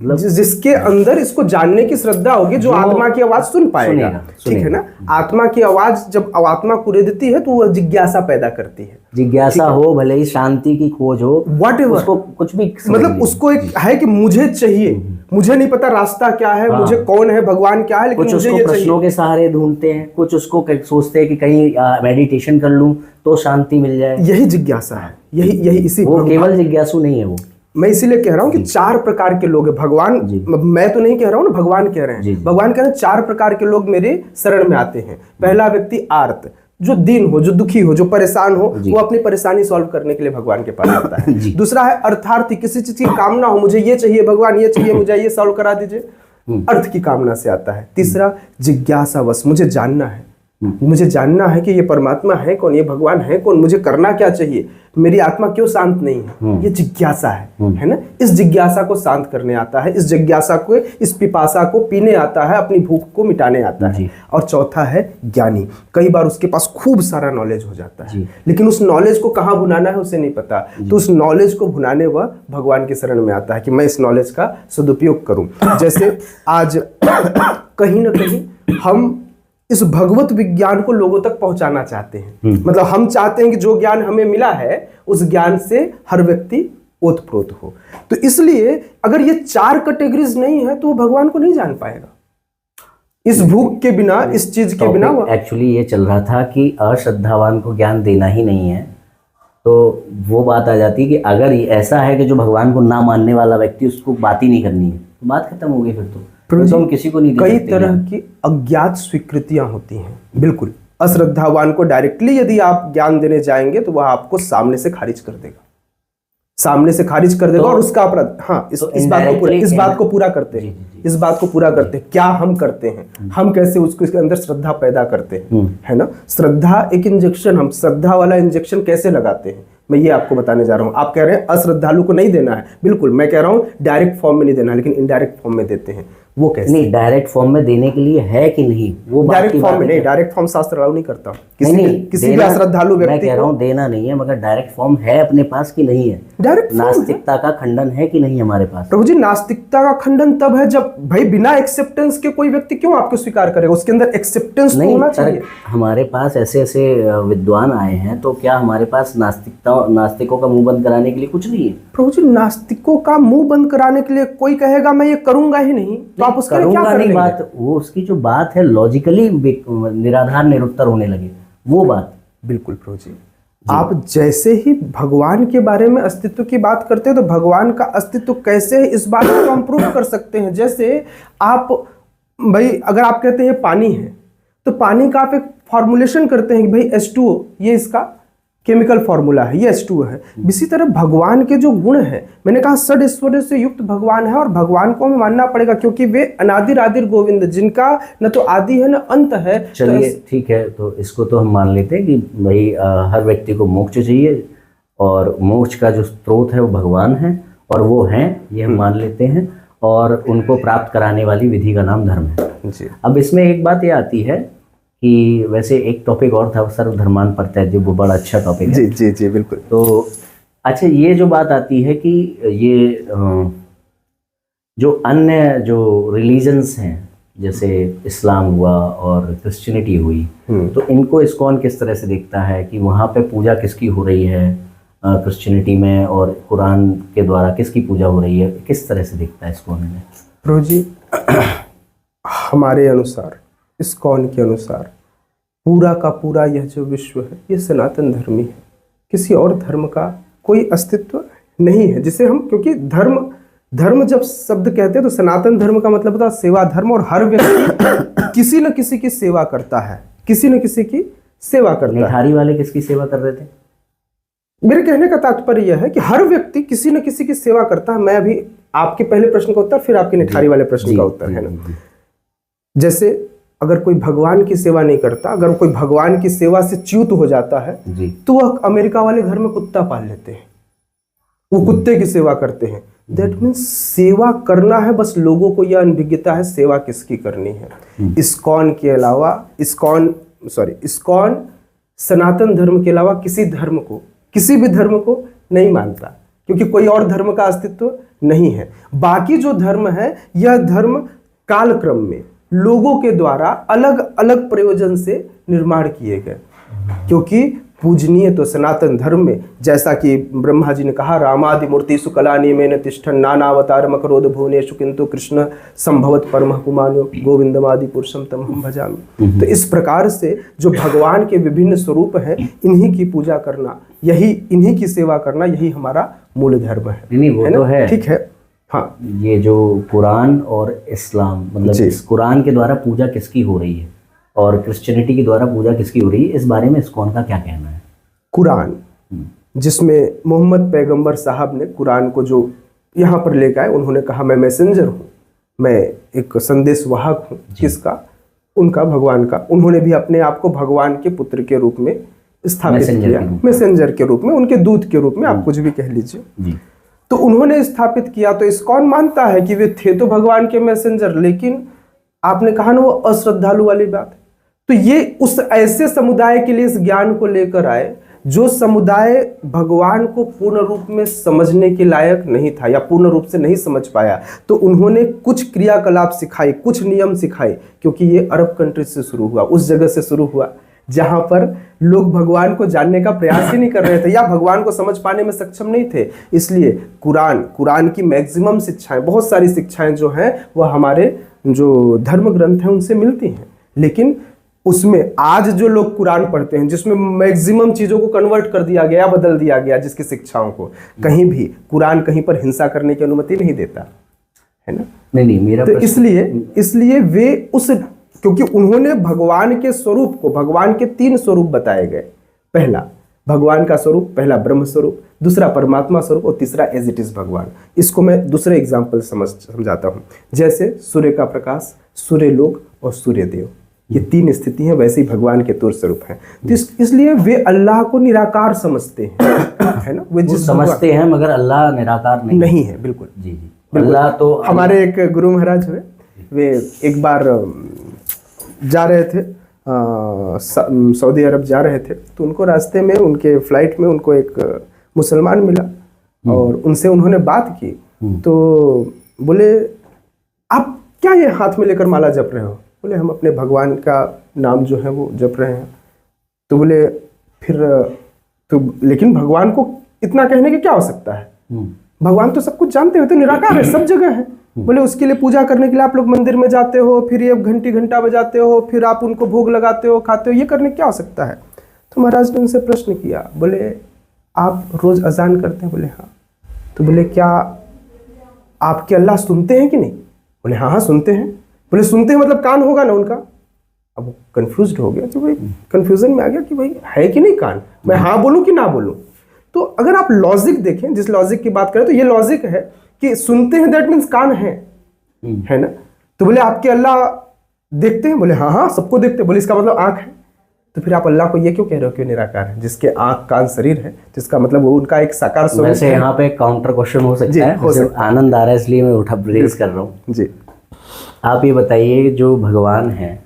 जिसके अंदर इसको जानने की श्रद्धा होगी, जो आत्मा की आवाज सुन पाएगा, ठीक है ना। आत्मा की आवाज जब आत्मा कुरेदती है तो वह जिज्ञासा पैदा करती है। जिज्ञासा हो, भले ही शांति की खोज हो, व्हाटएवर, उसको कुछ भी मतलब उसको एक है कि मुझे चाहिए, मुझे नहीं पता रास्ता क्या है, मुझे कौन है, भगवान क्या है, लेकिन कुछ मुझे उसको ये प्रश्नों के सहारे ढूंढते हैं, कुछ उसको सोचते हैं कि कहीं मेडिटेशन कर लूं तो शांति मिल जाए। यही जिज्ञासा है, यही इसी वो केवल जिज्ञासु नहीं है वो। मैं इसीलिए कह रहा हूँ कि 4 प्रकार के लोग हैं। भगवान, मैं तो नहीं कह रहा हूँ ना, भगवान कह रहे हैं। भगवान कह रहे हैं 4 प्रकार के लोग मेरे शरण में आते हैं। पहला व्यक्ति आर्त, जो दीन हो, जो दुखी हो, जो परेशान हो, वो अपनी परेशानी सॉल्व करने के लिए भगवान के पास आता है। दूसरा है अर्थार्थी, किसी चीज की कामना हो, मुझे ये चाहिए भगवान, ये चाहिए, मुझे ये सॉल्व करा दीजिए, अर्थ की कामना से आता है। तीसरा जिज्ञासावश, मुझे जानना है, मुझे जानना है कि ये परमात्मा है कौन, ये भगवान है कौन, मुझे करना क्या चाहिए, मेरी आत्मा क्यों शांत नहीं है, ये जिज्ञासा है ना। इस जिज्ञासा को शांत करने आता है, इस जिज्ञासा को, इस पिपासा को पीने आता है, अपनी भूख को मिटाने आता है। और चौथा है ज्ञानी। कई बार उसके पास खूब सारा नॉलेज हो जाता है, लेकिन उस नॉलेज को कहाँ भुनाना है उसे नहीं पता, तो उस नॉलेज को भुनाने वह भगवान की शरण में आता है कि मैं इस नॉलेज का सदुपयोग करूं। जैसे आज कहीं ना कहीं हम इस भगवत विज्ञान को लोगों तक पहुंचाना चाहते हैं। मतलब हम चाहते हैं कि जो ज्ञान हमें मिला है उस ज्ञान से हर व्यक्ति ओतप्रोत हो। तो इसलिए अगर ये 4 कैटेगरीज नहीं है तो वो भगवान को नहीं जान पाएगा। इस भूख के बिना, इस चीज के बिना। एक्चुअली ये चल रहा था कि अश्रद्धावान को ज्ञान देना ही नहीं है, तो वो बात आ जाती है कि अगर ऐसा है कि जो भगवान को ना मानने वाला व्यक्ति, उसको बात ही नहीं करनी है, तो बात खत्म हो गई। फिर तो हम किसी को नहीं दे कई सकते। तरह की अज्ञात स्वीकृतियां होती हैं। बिल्कुल, अश्रद्धावान को डायरेक्टली यदि आप ज्ञान देने जाएंगे तो वह आपको सामने से खारिज कर देगा, सामने से खारिज कर देगा। और उसका अपराध, हाँ, इस बात को पूरा करते हैं, इस बात को पूरा करते हैं। क्या हम करते हैं, हम कैसे उसको इसके अंदर श्रद्धा पैदा करते हैं, है ना। श्रद्धा एक इंजेक्शन, हम श्रद्धा वाला इंजेक्शन कैसे लगाते हैं, मैं ये आपको बताने जा रहा हूँ। आप कह रहे हैं अश्रद्धालु को नहीं देना है, बिल्कुल मैं कह रहा हूँ डायरेक्ट फॉर्म में नहीं देना है, लेकिन इनडायरेक्ट फॉर्म में देते हैं। वो कैसे? नहीं, डायरेक्ट फॉर्म में देने के लिए है कि नहीं, वो डायरेक्ट फॉर्म में नहीं, डायरेक्ट फॉर्म शास्त्र अलाउ नहीं करता किसी भी अश्रद्धालु व्यक्ति। मैं कह रहा हूँ देना नहीं है, मगर डायरेक्ट फॉर्म है अपने पास कि नहीं है। डायरेक्ट नास्तिकता का खंडन है कि नहीं हमारे पास। प्रभु जी, नास्तिकता का खंडन तब है जब भाई बिना एक्सेप्टेंस के कोई व्यक्ति क्यों आपको स्वीकार करेगा, उसके अंदर एक्सेप्टेंस तो होना चाहिए। हमारे पास ऐसे ऐसे विद्वान आए हैं, तो क्या हमारे पास नास्तिकों का मुंह बंद कराने के लिए कुछ नहीं है? प्रभु जी, नास्तिकों का मुंह बंद कराने के लिए कोई कहेगा मैं ये करूंगा ही नहीं, तो आप उसके लिए क्या करेंगे? बात वो उसकी जो बात है लॉजिकली निराधार निरुत्तर होने लगे, वो बात। बिल्कुल प्रभु जी, आप जैसे ही भगवान के बारे में अस्तित्व की बात करते हैं तो भगवान का अस्तित्व कैसे है इस बात को हम प्रूव कर सकते हैं। जैसे आप भाई अगर आप कहते हैं पानी है तो पानी का आप एक फॉर्मुलेशन करते हैं कि भाई H2O ये इसका केमिकल फॉर्मूला है, ये H2O है। इसी तरह भगवान के जो गुण हैं, मैंने कहा षड ऐश्वर्य से युक्त भगवान है, और भगवान को हमें मानना पड़ेगा क्योंकि वे अनादिर आदिर गोविंद, जिनका न तो आदि है न अंत है। चलिए ठीक है, तो इसको तो हम मान लेते हैं कि भाई हर व्यक्ति को मोक्ष चाहिए, और मोक्ष का जो स्रोत है वो भगवान है, और वो हैं, ये हम मान लेते हैं, और उनको प्राप्त कराने वाली विधि का नाम धर्म है जी। अब इसमें एक बात ये आती है कि वैसे एक टॉपिक और था सर्वधर्मान परित्यज्य, वो बड़ा अच्छा टॉपिक है। जी जी जी बिल्कुल। तो अच्छा, ये जो बात आती है कि ये जो अन्य जो रिलीजन्स हैं, जैसे इस्लाम हुआ और क्रिश्चियनिटी हुई, तो इनको इस्कॉन किस तरह से देखता है कि वहाँ पे पूजा किसकी हो रही है क्रिश्चियनिटी में, और कुरान के द्वारा किसकी पूजा हो रही है, किस तरह से देखता है इस्कॉन में? प्रभु जी, हमारे अनुसार, इस्कॉन के अनुसार, पूरा का पूरा यह जो विश्व है ये सनातन धर्मी है, किसी और धर्म का कोई अस्तित्व नहीं है। जिसे हम, क्योंकि धर्म जब शब्द कहते हैं तो सनातन धर्म का मतलब होता है सेवा धर्म, और हर व्यक्ति किसी न किसी की सेवा करता है, किसी न किसी की सेवा करता है। निठारी वाले किसकी सेवा कर रहे थे? मेरे कहने का तात्पर्य यह है कि हर व्यक्ति किसी न किसी की सेवा करता है। मैं अभी आपके पहले प्रश्न का उत्तर, फिर आपके निठारी वाले प्रश्न का उत्तर है ना। जैसे अगर कोई भगवान की सेवा नहीं करता, अगर कोई भगवान की सेवा से च्युत हो जाता है तो वह अमेरिका वाले घर में कुत्ता पाल लेते हैं, वो कुत्ते की सेवा करते हैं। दैट मीन्स सेवा करना है, बस लोगों को यह अनभिज्ञता है सेवा किसकी करनी है। इस्कॉन के अलावा, इस्कॉन सनातन धर्म के अलावा किसी भी धर्म को नहीं मानता, क्योंकि कोई और धर्म का अस्तित्व नहीं है। बाकी जो धर्म है यह धर्म कालक्रम में लोगों के द्वारा अलग अलग प्रयोजन से निर्माण किए गए, क्योंकि पूजनीय तो सनातन धर्म में, जैसा कि ब्रह्मा जी ने कहा, रामादि मूर्ति सुकलानी में न तिष्ठन नानावतार मकरोद भुवनेषु किंतु कृष्ण संभवत परम कुमानो गोविंदमादि पुरुषम तमहम भजामि। तो इस प्रकार से जो भगवान के विभिन्न स्वरूप हैं, इन्हीं की पूजा करना, यही इन्हीं की सेवा करना, यही हमारा मूल धर्म है। नहीं वो तो है, ठीक है। हाँ, ये जो कुरान और इस्लाम, मतलब इस कुरान के द्वारा पूजा किसकी हो रही है और क्रिश्चियनिटी के द्वारा पूजा किसकी हो रही है, इस बारे में इस्कॉन का क्या कहना है? कुरान, जिसमें मोहम्मद पैगंबर साहब ने कुरान को जो यहाँ पर लेकर आए, उन्होंने कहा मैं मैसेंजर हूँ, मैं एक संदेश वाहक हूँ। किसका? उनका, भगवान का। उन्होंने भी अपने आप को भगवान के पुत्र के रूप में स्थापित किया, मैसेंजर के रूप में, उनके दूत के रूप में, आप कुछ भी कह लीजिए। तो उन्होंने स्थापित किया। तो इस्कॉन मानता है कि वे थे तो भगवान के मैसेंजर, लेकिन आपने कहा ना वो अश्रद्धालु वाली बात है। तो ये उस ऐसे समुदाय के लिए इस ज्ञान को लेकर आए जो समुदाय भगवान को पूर्ण रूप में समझने के लायक नहीं था या पूर्ण रूप से नहीं समझ पाया। तो उन्होंने कुछ क्रियाकलाप सिखाए, कुछ नियम सिखाए, क्योंकि ये अरब कंट्री से शुरू हुआ, उस जगह से शुरू हुआ जहां पर लोग भगवान को जानने का प्रयास ही नहीं कर रहे थे या भगवान को समझ पाने में सक्षम नहीं थे। इसलिए कुरान की मैक्सिमम शिक्षाएं, बहुत सारी शिक्षाएं जो हैं वह हमारे जो धर्म ग्रंथ हैं उनसे मिलती हैं। लेकिन उसमें आज जो लोग कुरान पढ़ते हैं, जिसमें मैक्सिमम चीज़ों को कन्वर्ट कर दिया गया, बदल दिया गया, जिसकी शिक्षाओं को, कहीं भी कुरान कहीं पर हिंसा करने की अनुमति नहीं देता है ना। नहीं मेरा तो इसलिए वे उस, क्योंकि उन्होंने भगवान के स्वरूप को, भगवान के 3 स्वरूप बताए गए। पहला भगवान का स्वरूप, पहला ब्रह्म स्वरूप, दूसरा परमात्मा स्वरूप और तीसरा एज इट इज भगवान। इसको मैं दूसरे एग्जाम्पल समझाता हूँ। जैसे सूर्य का प्रकाश, सूर्य लोक और सूर्य देव, ये 3 स्थिति हैं, वैसे ही भगवान के 3 स्वरूप हैं। तो इसलिए वे अल्लाह को निराकार समझते हैं, है ना। वे जिस समझते हैं, मगर अल्लाह निराकार नहीं है। बिल्कुल जी। अल्लाह तो, हमारे एक गुरु महाराज हुए, वे एक बार जा रहे थे, सऊदी अरब जा रहे थे, तो उनको रास्ते में, उनके फ्लाइट में उनको एक मुसलमान मिला और उनसे उन्होंने बात की। तो बोले आप क्या ये हाथ में लेकर माला जप रहे हो? बोले हम अपने भगवान का नाम जो है वो जप रहे हैं। तो बोले फिर तो लेकिन भगवान को इतना कहने की क्या आवश्यकता है? भगवान तो सब कुछ जानते हो, तो निराकार है, सब जगह है। बोले उसके लिए पूजा करने के लिए आप लोग मंदिर में जाते हो, फिर ये घंटा बजाते हो, फिर आप उनको भोग लगाते हो, खाते हो, ये करने की क्या आवश्यकता है? तो महाराज ने उनसे प्रश्न किया, बोले आप रोज अजान करते हैं? बोले हाँ। तो बोले क्या आपके अल्लाह सुनते हैं कि नहीं? बोले हाँ हाँ सुनते हैं। बोले सुनते हैं मतलब कान होगा ना उनका? अब वो कन्फ्यूज हो गया, तो भाई कन्फ्यूजन में आ गया कि भाई है कि नहीं कान, मैं हाँ बोलूँ कि ना बोलूँ। तो अगर आप लॉजिक देखें, जिस लॉजिक की बात करें, तो ये लॉजिक है कि सुनते हैं दैट मीन्स कान है ना। तो बोले आपके अल्लाह देखते हैं? बोले हाँ हाँ सबको देखते हैं। बोले इसका मतलब आंख है? तो फिर आप अल्लाह को ये क्यों कह रहे हो कि निराकार है, जिसके आंख कान शरीर है? तो इसका मतलब वो उनका एक साकार स्वरूप है। वैसे यहाँ पे काउंटर क्वेश्चन हो सकता है, आनंद आ रहा है इसलिए मैं उठा रेज कर रहा हूँ जी। आप ये बताइए, जो भगवान है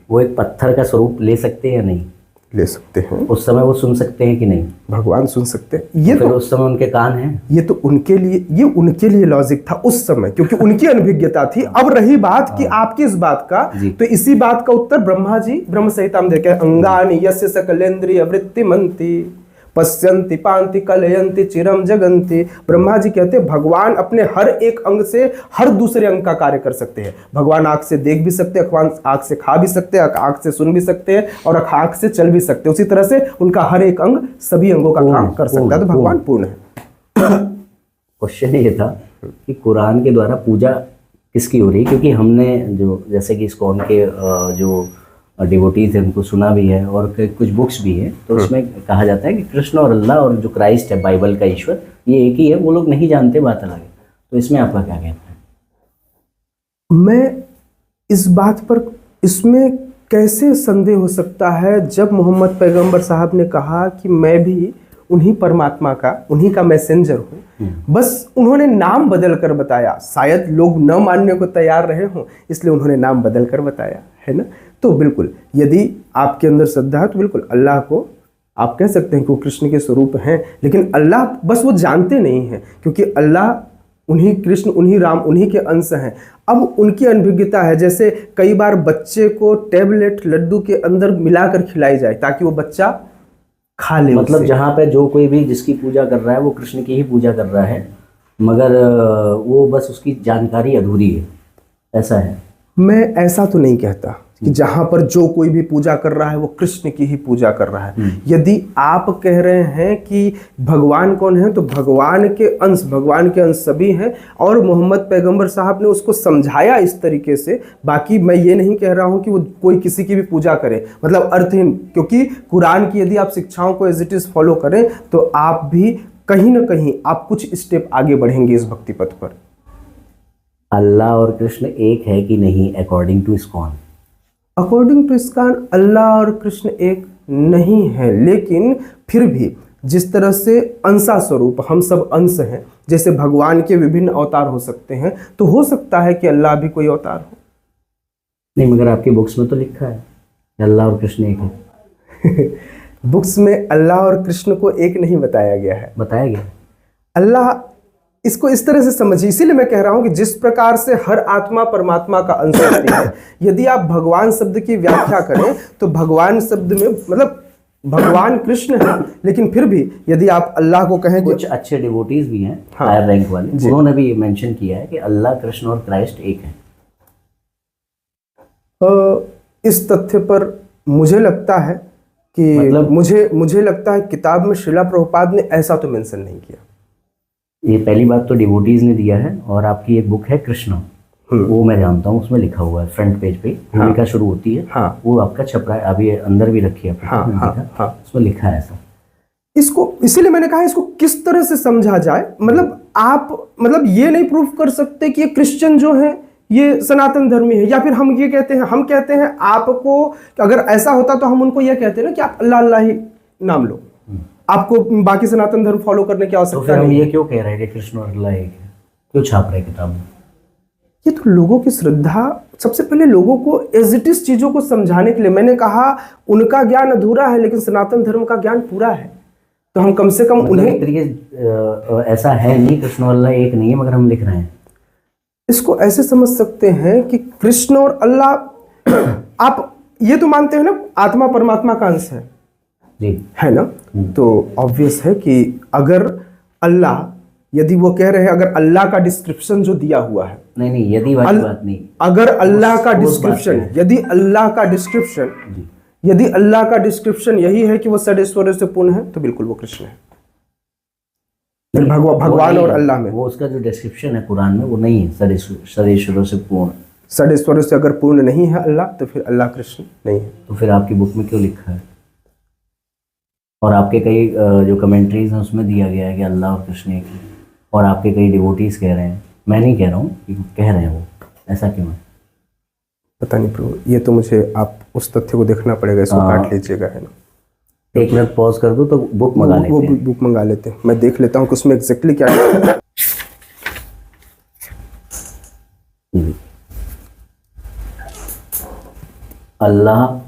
वो एक पत्थर का स्वरूप ले सकते हैं या नहीं? ले सकते हैं। उस समय वो सुन सकते हैं कि नहीं? भगवान सुन सकते हैं। ये तो फिर उस समय उनके कान हैं? ये तो उनके लिए लॉजिक था उस समय, क्योंकि उनकी अनभिज्ञता थी। अब रही बात कि आपकी इस बात का, तो इसी बात का उत्तर ब्रह्मा जी ब्रह्म संहिता में देखे, अंगानि यस्य सकलेन्द्रिय वृत्ति मंति पश्यन्ति पांति कलयन्ति चिरम जगन्ति। ब्रह्मा जी कहते हैं भगवान अपने हर एक अंग से हर दूसरे अंग का कार्य कर सकते हैं। भगवान आंख से देख भी सकते हैं, भगवान आंख से खा भी सकते हैं, आंख से सुन भी सकते हैं और आंख से चल भी सकते हैं। उसी तरह से उनका हर एक अंग सभी अंगों का काम कर सकता है। तो भगवान पूर्ण है। क्वेश्चन ये था कि कुरान के द्वारा पूजा किसकी हो रही है, क्योंकि हमने जो जैसे कि इस्कॉन के जो डिवोटीज हैं उनको सुना भी है और कुछ बुक्स भी है, तो उसमें कहा जाता है कि कृष्ण और अल्लाह और जो क्राइस्ट है, बाइबल का ईश्वर, ये एक ही है। वो लोग नहीं जानते, बात अलग है। तो इसमें आपका क्या कहना है? मैं इस बात पर, इसमें कैसे संदेह हो सकता है जब मोहम्मद पैगंबर साहब ने कहा कि मैं भी उन्हीं परमात्मा का, उन्हीं का मैसेंजर हूँ। बस उन्होंने नाम बदल कर बताया। शायद लोग न मानने को तैयार रहे हों, इसलिए उन्होंने नाम बदल कर बताया, है ना। तो बिल्कुल यदि आपके अंदर श्रद्धा है तो बिल्कुल अल्लाह को आप कह सकते हैं कि वो कृष्ण के स्वरूप हैं, लेकिन अल्लाह बस वो जानते नहीं हैं, क्योंकि अल्लाह उन्हीं कृष्ण, उन्हीं राम, उन्हीं के अंश हैं। अब उनकी अनभिज्ञता है, जैसे कई बार बच्चे को टैबलेट लड्डू के अंदर मिलाकर खिलाई जाए ताकि वो बच्चा खा ले। मतलब जहाँ पे जो कोई भी जिसकी पूजा कर रहा है वो कृष्ण की ही पूजा कर रहा है, मगर वो बस उसकी जानकारी अधूरी है, ऐसा है। मैं ऐसा तो नहीं कहता कि जहां पर जो कोई भी पूजा कर रहा है वो कृष्ण की ही पूजा कर रहा है। यदि आप कह रहे हैं कि भगवान कौन है, तो भगवान के अंश सभी हैं, और मोहम्मद पैगंबर साहब ने उसको समझाया इस तरीके से। बाकी मैं ये नहीं कह रहा हूं कि वो कोई किसी की भी पूजा करे, मतलब अर्थहीन, क्योंकि कुरान की यदि आप शिक्षाओं को एज इट इज फॉलो करें तो आप भी कहीं ना कहीं आप कुछ स्टेप आगे बढ़ेंगे इस भक्ति पथ पर। अल्लाह और कृष्ण एक है कि नहीं according to ISKCON? According to ISKCON Allah और कृष्ण एक नहीं है, लेकिन फिर भी जिस तरह से अंशा स्वरूप हम सब अंश हैं, जैसे भगवान के विभिन्न अवतार हो सकते हैं, तो हो सकता है कि अल्लाह भी कोई अवतार हो। नहीं, मगर आपकी बुक्स में तो लिखा है कि अल्लाह और कृष्ण एक है। बुक्स में अल्लाह और कृष्ण को एक नहीं बताया गया है। बताया गया अल्लाह, इसको इस तरह से समझिए, इसीलिए मैं कह रहा हूं कि जिस प्रकार से हर आत्मा परमात्मा का अंश होती है, यदि आप भगवान शब्द की व्याख्या करें तो भगवान शब्द में मतलब भगवान कृष्ण है, लेकिन फिर भी यदि आप अल्लाह को कहें, कुछ अच्छे डिवोटीज भी हैं हाँ, हायर रैंक वाले, उन्होंने भी ये मेंशन किया है कि अल्लाह, कृष्ण और क्राइस्ट एक है। इस तथ्य पर मुझे लगता है कि मतलब मुझे लगता है किताब में श्रीला प्रभुपाद ने ऐसा तो मेंशन नहीं किया। ये पहली बात तो डिवोटीज ने दिया है, और आपकी एक बुक है कृष्ण, वो मैं जानता हूँ, उसमें लिखा हुआ है फ्रंट पेज पे भूमिका शुरू होती है, हाँ, वो आपका छप रहा है, अभी अंदर भी रखी है, हाँ, उसमें लिखा है ऐसा। इसको इसीलिए मैंने कहा इसको किस तरह से समझा जाए। मतलब आप मतलब ये नहीं प्रूफ कर सकते कि ये क्रिश्चियन जो है ये सनातन धर्मी है, या फिर हम ये कहते हैं, हम कहते हैं आपको, अगर ऐसा होता तो हम उनको ये कहते हैं ना कि आप अल्लाह अल्लाह ही नाम लो, आपको बाकी सनातन धर्म फॉलो करने की आवश्यकता तो फिर हम नहीं। ये क्यों कह रहे हैं कि कृष्ण और अल्लाह एक है, क्यों छाप रहे किताब में? ये तो लोगों की श्रद्धा, सबसे पहले लोगों को एज इट इज चीजों को समझाने के लिए। मैंने कहा उनका ज्ञान अधूरा है, लेकिन सनातन धर्म का ज्ञान पूरा है, तो हम कम से कम मतलब उन्हें एक तरीके ऐसा है नहीं, कृष्ण और अल्लाह एक नहीं है, मगर हम लिख रहे हैं। इसको ऐसे समझ सकते हैं कि कृष्ण और अल्लाह, आप ये तो मानते हैं ना आत्मा परमात्मा का अंश है जी, है ना, तो ऑब्वियस है कि अगर अल्लाह, यदि वो कह रहे हैं, अगर अल्लाह का डिस्क्रिप्शन जो दिया हुआ है, नहीं यदि वाली बात नहीं, अगर अल्लाह का उस डिस्क्रिप्शन, बात यदि अल्लाह का डिस्क्रिप्शन यही है कि वो षडैश्वर्य से पूर्ण है, तो बिल्कुल वो कृष्ण है। भगवान और अल्लाह में वो उसका जो डिस्क्रिप्शन है कुरान में वो नहीं है षडैश्वर्य से पूर्ण। षडैश्वर्य से अगर पूर्ण नहीं है अल्लाह, तो फिर अल्लाह कृष्ण नहीं है। तो फिर आपकी बुक में क्यों लिखा है? और आपके कई जो कमेंट्रीज हैं उसमें दिया गया है कि अल्लाह और कृष्ण एक है, और आपके कई डिवोटीज कह रहे हैं, मैं नहीं कह रहा हूँ कि कह रहे हैं, वो ऐसा क्यों है? पता नहीं प्रभु, ये तो मुझे आप उस तथ्य को देखना पड़ेगा, इसको काट लीजिएगा, है ना। एक मिनट पॉज कर दो तो बुक मंगा लेते हैं। वो बुक मंगा लेते हैं, मैं देख लेता हूँ कि उसमें एग्जैक्टली क्या है। अल्लाह,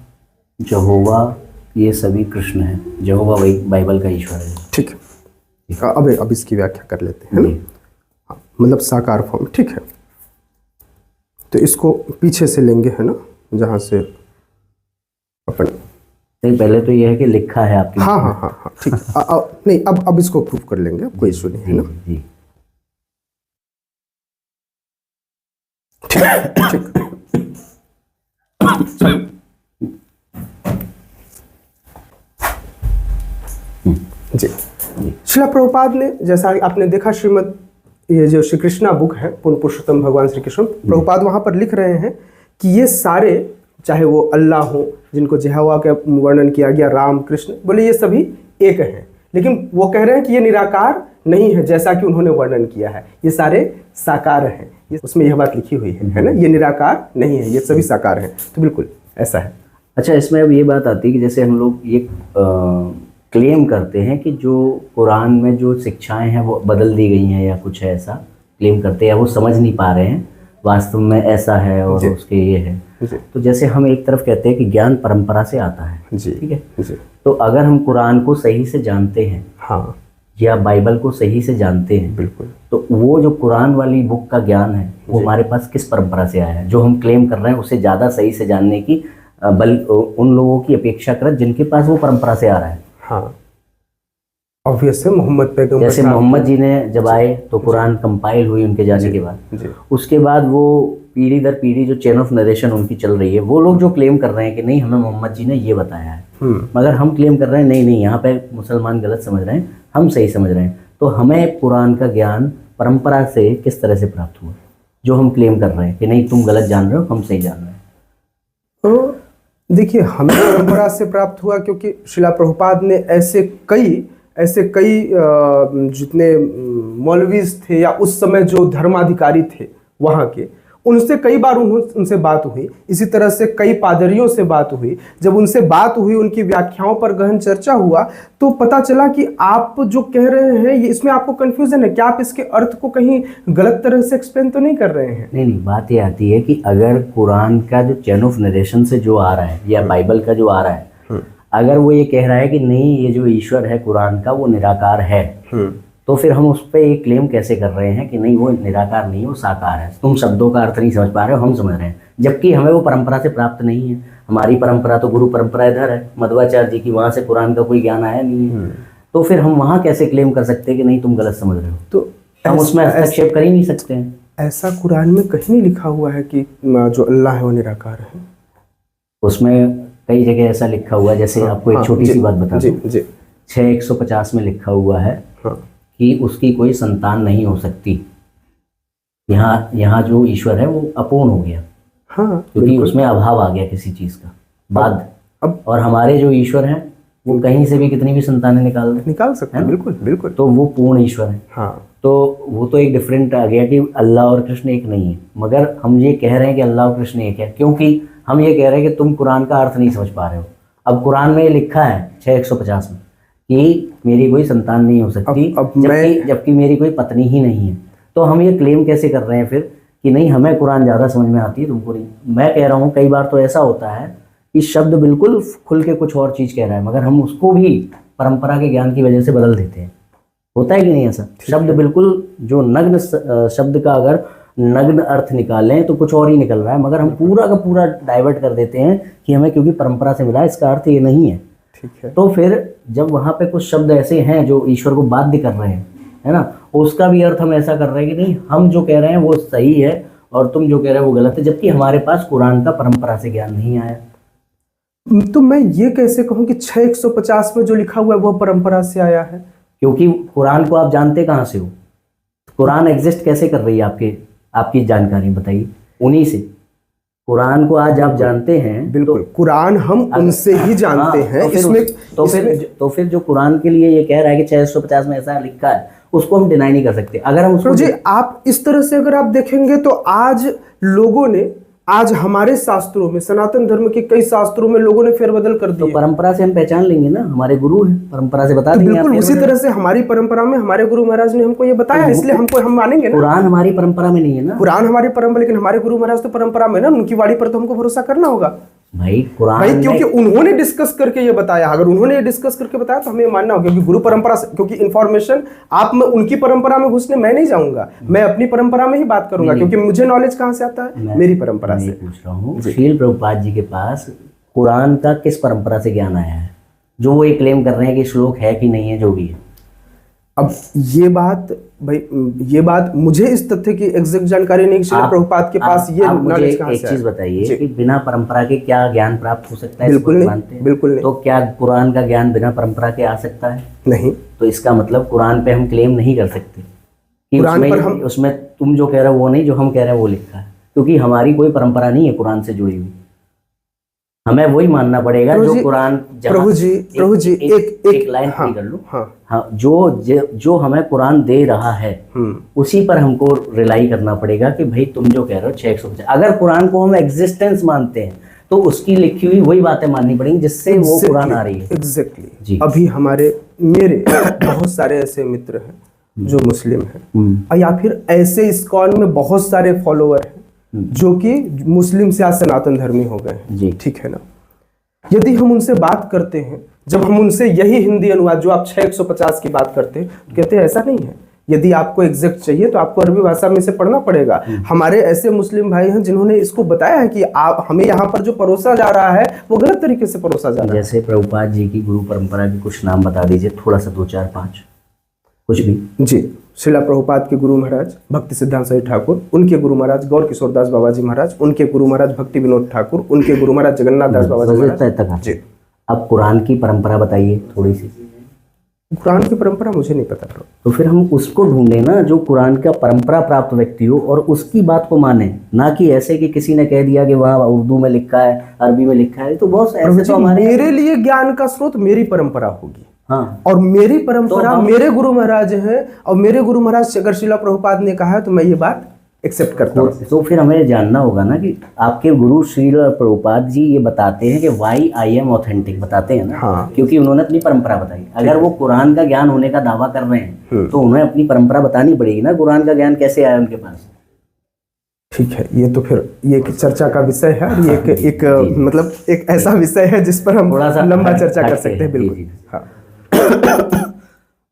यहोवा, ये सभी कृष्ण हैं। यहोवा वही बाइबल का ईश्वर है। ठीक है, अब इसकी व्याख्या कर लेते हैं, है ना। हाँ, मतलब साकार फॉर्म, ठीक है। तो इसको पीछे से लेंगे, है ना, जहाँ से अपन, नहीं पहले तो ये है कि लिखा है आपकी। हाँ हाँ हाँ हाँ, ठीक है। नहीं, अब इसको प्रूफ कर लेंगे, अब कोई इशू नहीं है ना। जी ठीक। जी, श्रीला प्रभुपाद ने, जैसा आपने देखा, श्रीमद ये जो श्री कृष्णा बुक है, पूर्ण पुरुषोत्तम भगवान श्री कृष्ण, प्रभुपाद वहाँ पर लिख रहे हैं कि ये सारे, चाहे वो अल्लाह हो जिनको यहोवा का वर्णन किया गया, राम कृष्ण, बोले ये सभी एक हैं, लेकिन वो कह रहे हैं कि ये निराकार नहीं है जैसा कि उन्होंने वर्णन किया है, ये सारे साकार हैं। उसमें यह बात लिखी हुई है ना, ये निराकार नहीं है, ये सभी साकार हैं। तो बिल्कुल ऐसा है। अच्छा, इसमें अब ये बात आती है कि जैसे हम लोग ये क्लेम करते हैं कि जो कुरान में जो शिक्षाएं हैं वो बदल दी गई हैं, या कुछ ऐसा क्लेम करते हैं, या वो समझ नहीं पा रहे हैं वास्तव में ऐसा है और उसके ये है, जी तो जैसे हम एक तरफ कहते हैं कि ज्ञान परंपरा से आता है, जी ठीक है, जी। तो अगर हम कुरान को सही से जानते हैं हाँ या बाइबल को सही से जानते हैं, बिल्कुल। तो वो जो कुरान वाली बुक का ज्ञान है वो जी। हमारे पास किस परंपरा से आया है, जो हम क्लेम कर रहे हैं उससे ज़्यादा सही से जानने की बल उन लोगों की अपेक्षा कर जिनके पास वो परंपरा से आ रहा है। हाँ ऑब्वियस है, मोहम्मद पैगंबर जैसे साहब मोहम्मद जी ने जब आए तो कुरान कंपाइल हुई उनके जाने के बाद, जी उसके बाद वो पीढ़ी दर पीढ़ी जो चेन ऑफ नरेशन उनकी चल रही है, वो लोग जो क्लेम कर रहे हैं कि नहीं हमें मोहम्मद जी ने ये बताया है, मगर हम क्लेम कर रहे हैं नहीं नहीं यहाँ पे मुसलमान गलत समझ रहे हैं, हम सही समझ रहे हैं। तो हमें कुरान का ज्ञान परंपरा से किस तरह से प्राप्त हुआ, जो हम क्लेम कर रहे हैं कि नहीं तुम गलत जान रहे हो हम सही जान रहे हैं? तो देखिए हमें परंपरा से प्राप्त हुआ क्योंकि शिला प्रभुपाद ने ऐसे कई जितने मौलवीज थे या उस समय जो धर्माधिकारी थे वहाँ के, उनसे कई बार उनसे बात हुई। इसी तरह से कई पादरियों से बात हुई। जब उनसे बात हुई, उनकी व्याख्याओं पर गहन चर्चा हुआ, तो पता चला कि आप जो कह रहे हैं ये इसमें आपको कंफ्यूजन है, क्या आप इसके अर्थ को कहीं गलत तरह से एक्सप्लेन तो नहीं कर रहे हैं? नहीं, बात ये आती है कि अगर कुरान का जो चेन ऑफ नरेशन से जो आ रहा है या बाइबल का जो आ रहा है, अगर वो ये कह रहा है कि नहीं ये जो ईश्वर है कुरान का वो निराकार है, तो फिर हम उस पर एक क्लेम कैसे कर रहे हैं कि नहीं वो निराकार नहीं वो साकार है? तुम शब्दों का अर्थ नहीं समझ पा रहे हो, हम समझ रहे हैं, जबकि हमें वो परंपरा से प्राप्त नहीं है। हमारी परंपरा तो गुरु परंपरा इधर है मध्वाचार्य जी की, वहाँ से कुरान का कोई ज्ञान आया नहीं है। तो फिर हम वहाँ कैसे क्लेम कर सकते हैं कि नहीं तुम गलत समझ रहे हो? तो हम उसमें हस्तक्षेप कर ही नहीं सकते हैं। ऐसा कुरान में कहीं नहीं लिखा हुआ है कि जो अल्लाह है वो निराकार है। उसमें कई जगह ऐसा लिखा हुआ है, जैसे आपको एक छोटी सी बात बता दूं, 6:150 में लिखा हुआ है कि उसकी कोई संतान नहीं हो सकती। यहाँ जो ईश्वर है वो अपूर्ण हो गया, क्योंकि उसमें अभाव आ गया किसी चीज का बाद। और हमारे जो ईश्वर हैं वो कहीं से भी कितनी भी संतानें निकाल सकते हैं, बिल्कुल बिल्कुल, तो वो पूर्ण ईश्वर है। हाँ, तो वो तो एक डिफरेंट आ गया कि अल्लाह और कृष्ण एक नहीं है, मगर हम ये कह रहे हैं कि अल्लाह और कृष्ण एक है, क्योंकि हम ये कह रहे हैं कि तुम कुरान का अर्थ नहीं समझ पा रहे हो। अब कुरान में लिखा है 6:150 में कि मेरी कोई संतान नहीं हो सकती, जबकि मेरी कोई पत्नी ही नहीं है। तो हम ये क्लेम कैसे कर रहे हैं फिर कि नहीं हमें कुरान ज़्यादा समझ में आती है तुमको नहीं? मैं कह रहा हूँ कई बार तो ऐसा होता है कि शब्द बिल्कुल खुल के कुछ और चीज़ कह रहा है, मगर हम उसको भी परंपरा के ज्ञान की वजह से बदल देते हैं। होता है कि नहीं ऐसा? शब्द बिल्कुल जो नग्न शब्द का अगर नग्न अर्थ निकालें तो कुछ और ही निकल रहा है, मगर हम पूरा का पूरा डाइवर्ट कर देते हैं कि हमें क्योंकि परंपरा से मिला, इसका अर्थ ये नहीं है। ठीक है। तो फिर जब वहाँ पे कुछ शब्द ऐसे हैं जो ईश्वर को बाध्य कर रहे हैं, है ना, उसका भी अर्थ हम ऐसा कर रहे हैं कि नहीं हम जो कह रहे हैं वो सही है और तुम जो कह रहे हो वो गलत है, जबकि हमारे पास कुरान का परंपरा से ज्ञान नहीं आया। तो मैं ये कैसे कहूँ कि 6:150 में जो लिखा हुआ है वो परंपरा से आया है? क्योंकि कुरान को आप जानते कहाँ से हो? कुरान एग्जिस्ट कैसे कर रही है आपकी जानकारी बताइए, उन्हीं से। कुरान को आज आप जानते हैं, बिल्कुल, कुरान हम उनसे ही जानते हैं। तो फिर जो कुरान के लिए ये कह रहा है कि 6:150 में ऐसा लिखा है, उसको हम डिनाई नहीं कर सकते। अगर हम उसको आप इस तरह से अगर आप देखेंगे तो आज लोगों ने, आज हमारे शास्त्रों में, सनातन धर्म के कई शास्त्रों में लोगों ने फेरबदल कर दिया। तो परंपरा से हम पहचान लेंगे ना, हमारे गुरु हैं, परंपरा से बता देंगे। बिल्कुल उसी तरह से हमारी परंपरा में हमारे गुरु महाराज ने हमको ये बताया, इसलिए हम मानेंगे ना। कुरान हमारी परंपरा में नहीं है ना। कुरान हमारी परंपरा, लेकिन हमारे गुरु महाराज तो परंपरा में ना, उनकी वाणी पर तो हमको भरोसा करना होगा भाई। कुरान क्योंकि उन्होंने डिस्कस करके ये बताया, अगर उन्होंने ये डिस्कस करके बताया तो हमें मानना होगा, क्योंकि गुरु परंपरा से, क्योंकि इन्फॉर्मेशन आप में उनकी परंपरा में घुसने मैं नहीं जाऊंगा, मैं अपनी परंपरा में ही बात करूंगा, क्योंकि मुझे नॉलेज कहाँ से आता है? मेरी परंपरा से। पूछ रहा हूँ श्रील प्रभुपाद जी के पास कुरान का किस परंपरा से ज्ञान आया है, जो वो ये क्लेम कर रहे हैं कि श्लोक है कि नहीं है, जो भी है। अब ये बात मुझे इस तथ्य की एग्जैक्ट जानकारी नहीं, श्रील प्रभुपाद के पास ये नॉलेज कहाँ से? एक चीज बताइए कि बिना परंपरा के क्या ज्ञान प्राप्त हो सकता है? बिल्कुल नहीं, बिल्कुल नहीं। तो क्या कुरान का ज्ञान बिना परंपरा के आ सकता है? नहीं। तो इसका मतलब कुरान पे हम क्लेम नहीं कर सकते कि कुरान पर हम उसमें तुम जो कह रहे हो वो नहीं, जो हम कह रहे हैं वो लिखा है, क्योंकि हमारी कोई परंपरा नहीं है कुरान से जुड़ी हुई। हमें वही मानना पड़ेगा जो कुरान। प्रभु जी एक लाइन पूरी कर लूं। हाँ, जो हमें कुरान दे रहा है उसी पर हमको रिलाई करना पड़ेगा कि भाई तुम जो कह रहे हो 6:150, अगर कुरान को हम एग्जिस्टेंस मानते हैं तो उसकी लिखी हुई वही बातें माननी पड़ेंगी जिससे वो कुरान आ रही है। एग्जैक्टली। अभी मेरे बहुत सारे ऐसे मित्र हैं जो मुस्लिम हैं, या फिर ऐसे इस्कॉन में बहुत सारे फॉलोअर हैं जो कि मुस्लिम से आज सनातन धर्मी हो गए हैं। जी। ठीक है ना। यदि हम उनसे बात करते हैं, जब हम उनसे यही हिंदी अनुवाद जो आप 6150 की बात करते हैं, कहते हैं ऐसा नहीं है, यदि आपको एग्जैक्ट चाहिए तो आपको अरबी भाषा में से पढ़ना पड़ेगा। हमारे ऐसे मुस्लिम भाई हैं जिन्होंने इसको बताया है कि आप हमें यहाँ पर जो परोसा जा रहा है वो गलत तरीके से परोसा जा रहा है। जैसे प्रभुपाद जी की गुरु परंपरा के कुछ नाम बता दीजिए, थोड़ा सा, 2 4 5 कुछ भी। जी, श्रीला प्रभुपाद के गुरु महाराज भक्ति सिद्धांत साई ठाकुर, उनके गुरु महाराज गौर किशोर दास बाबा जी महाराज, उनके गुरु महाराज भक्ति विनोद ठाकुर, उनके गुरु महाराज जगन्नाथ दास बाबा जी महाराज। जी। अब कुरान की परंपरा बताइए थोड़ी सी। कुरान की परंपरा मुझे नहीं पता। तो फिर हम उसको ढूंढे ना, जो कुरान का परंपरा प्राप्त व्यक्ति हो और उसकी बात को माने, ना कि ऐसे कि किसी ने कह दिया कि वहाँ उर्दू में लिखा है, अरबी में लिखा है। तो बहुत ऐसे तो हमारे, मेरे लिए ज्ञान का स्रोत मेरी परंपरा होगी। हाँ। और मेरी परंपरा तो मेरे गुरु महाराज हैं, और मेरे गुरु महाराज अगर श्रीला प्रभुपाद ने कहा है तो मैं ये बात एक्सेप्ट करता हूँ। तो फिर हमें जानना होगा ना कि आपके गुरु श्रील प्रभुपाद जी ये बताते हैं कि वाई आई एम ऑथेंटिक, बताते हैं ना। हाँ। क्योंकि उन्होंने अपनी परंपरा बताई। अगर वो कुरान का ज्ञान होने का दावा कर रहे हैं तो उन्हें अपनी परंपरा बतानी पड़ेगी ना, कुरान का ज्ञान कैसे आया उनके पास। ठीक है, ये तो फिर ये एक चर्चा का विषय है, और ये एक मतलब एक ऐसा विषय है जिस पर हम थोड़ा सा लंबा चर्चा कर सकते हैं। बिल्कुल। हाँ।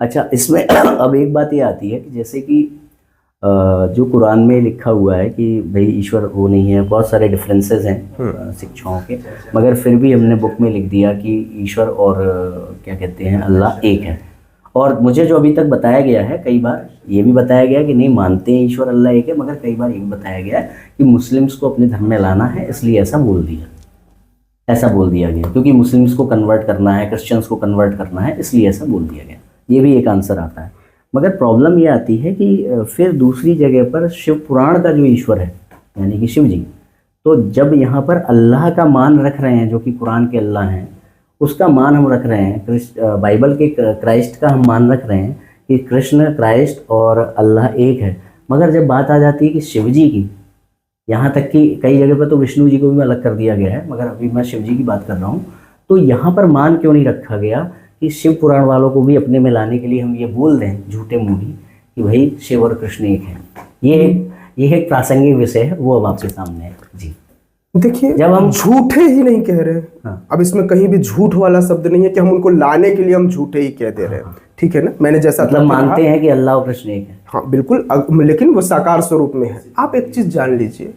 अच्छा, इसमें अब एक बात ये आती है कि जैसे कि जो कुरान में लिखा हुआ है कि भाई ईश्वर वो नहीं है, बहुत सारे डिफरेंसेस हैं शिक्षाओं के, मगर फिर भी हमने बुक में लिख दिया कि ईश्वर और क्या कहते हैं अल्लाह एक है। और मुझे जो अभी तक बताया गया है, कई बार ये भी बताया गया कि नहीं मानते हैं ईश्वर अल्लाह एक है, मगर कई बार ये भी बताया गया है कि मुस्लिम्स को अपने धर्म में लाना है, इसलिए ऐसा बोल दिया गया, क्योंकि मुस्लिम्स को कन्वर्ट करना है, क्रिश्चियंस को कन्वर्ट करना है, इसलिए ऐसा बोल दिया गया। ये भी एक आंसर आता है। मगर प्रॉब्लम ये आती है कि फिर दूसरी जगह पर शिव पुराण का जो ईश्वर है, यानी कि शिव जी, तो जब यहाँ पर अल्लाह का मान रख रहे हैं, जो कि कुरान के अल्लाह हैं, उसका मान हम रख रहे हैं, बाइबल के क्राइस्ट का हम मान रख रहे हैं कि कृष्ण, क्राइस्ट और अल्लाह एक है। मगर जब बात आ जाती है कि शिव जी की, यहाँ तक कि कई जगह पर तो विष्णु जी को भी अलग कर दिया गया है, मगर अभी मैं शिव जी की बात कर रहा हूँ, तो यहाँ पर मान क्यों नहीं रखा गया कि शिव पुराण वालों को भी अपने में लाने के लिए हम ये बोल दें झूठे मूढ़ी कि भाई शिव और कृष्ण एक हैं। ये एक प्रासंगिक विषय है, वो अब आपके सामने है। जी देखिए, जब हम झूठे ही नहीं कह रहे हैं। हाँ। अब इसमें कहीं भी झूठ वाला शब्द नहीं है कि हम उनको लाने के लिए हम झूठे ही कह दे रहे हैं। ठीक है ना, मैंने जैसा मतलब मानते हैं कि अल्लाह और कृष्ण एक है। हाँ बिल्कुल, लेकिन वो साकार स्वरूप में है। आप एक चीज जान लीजिए,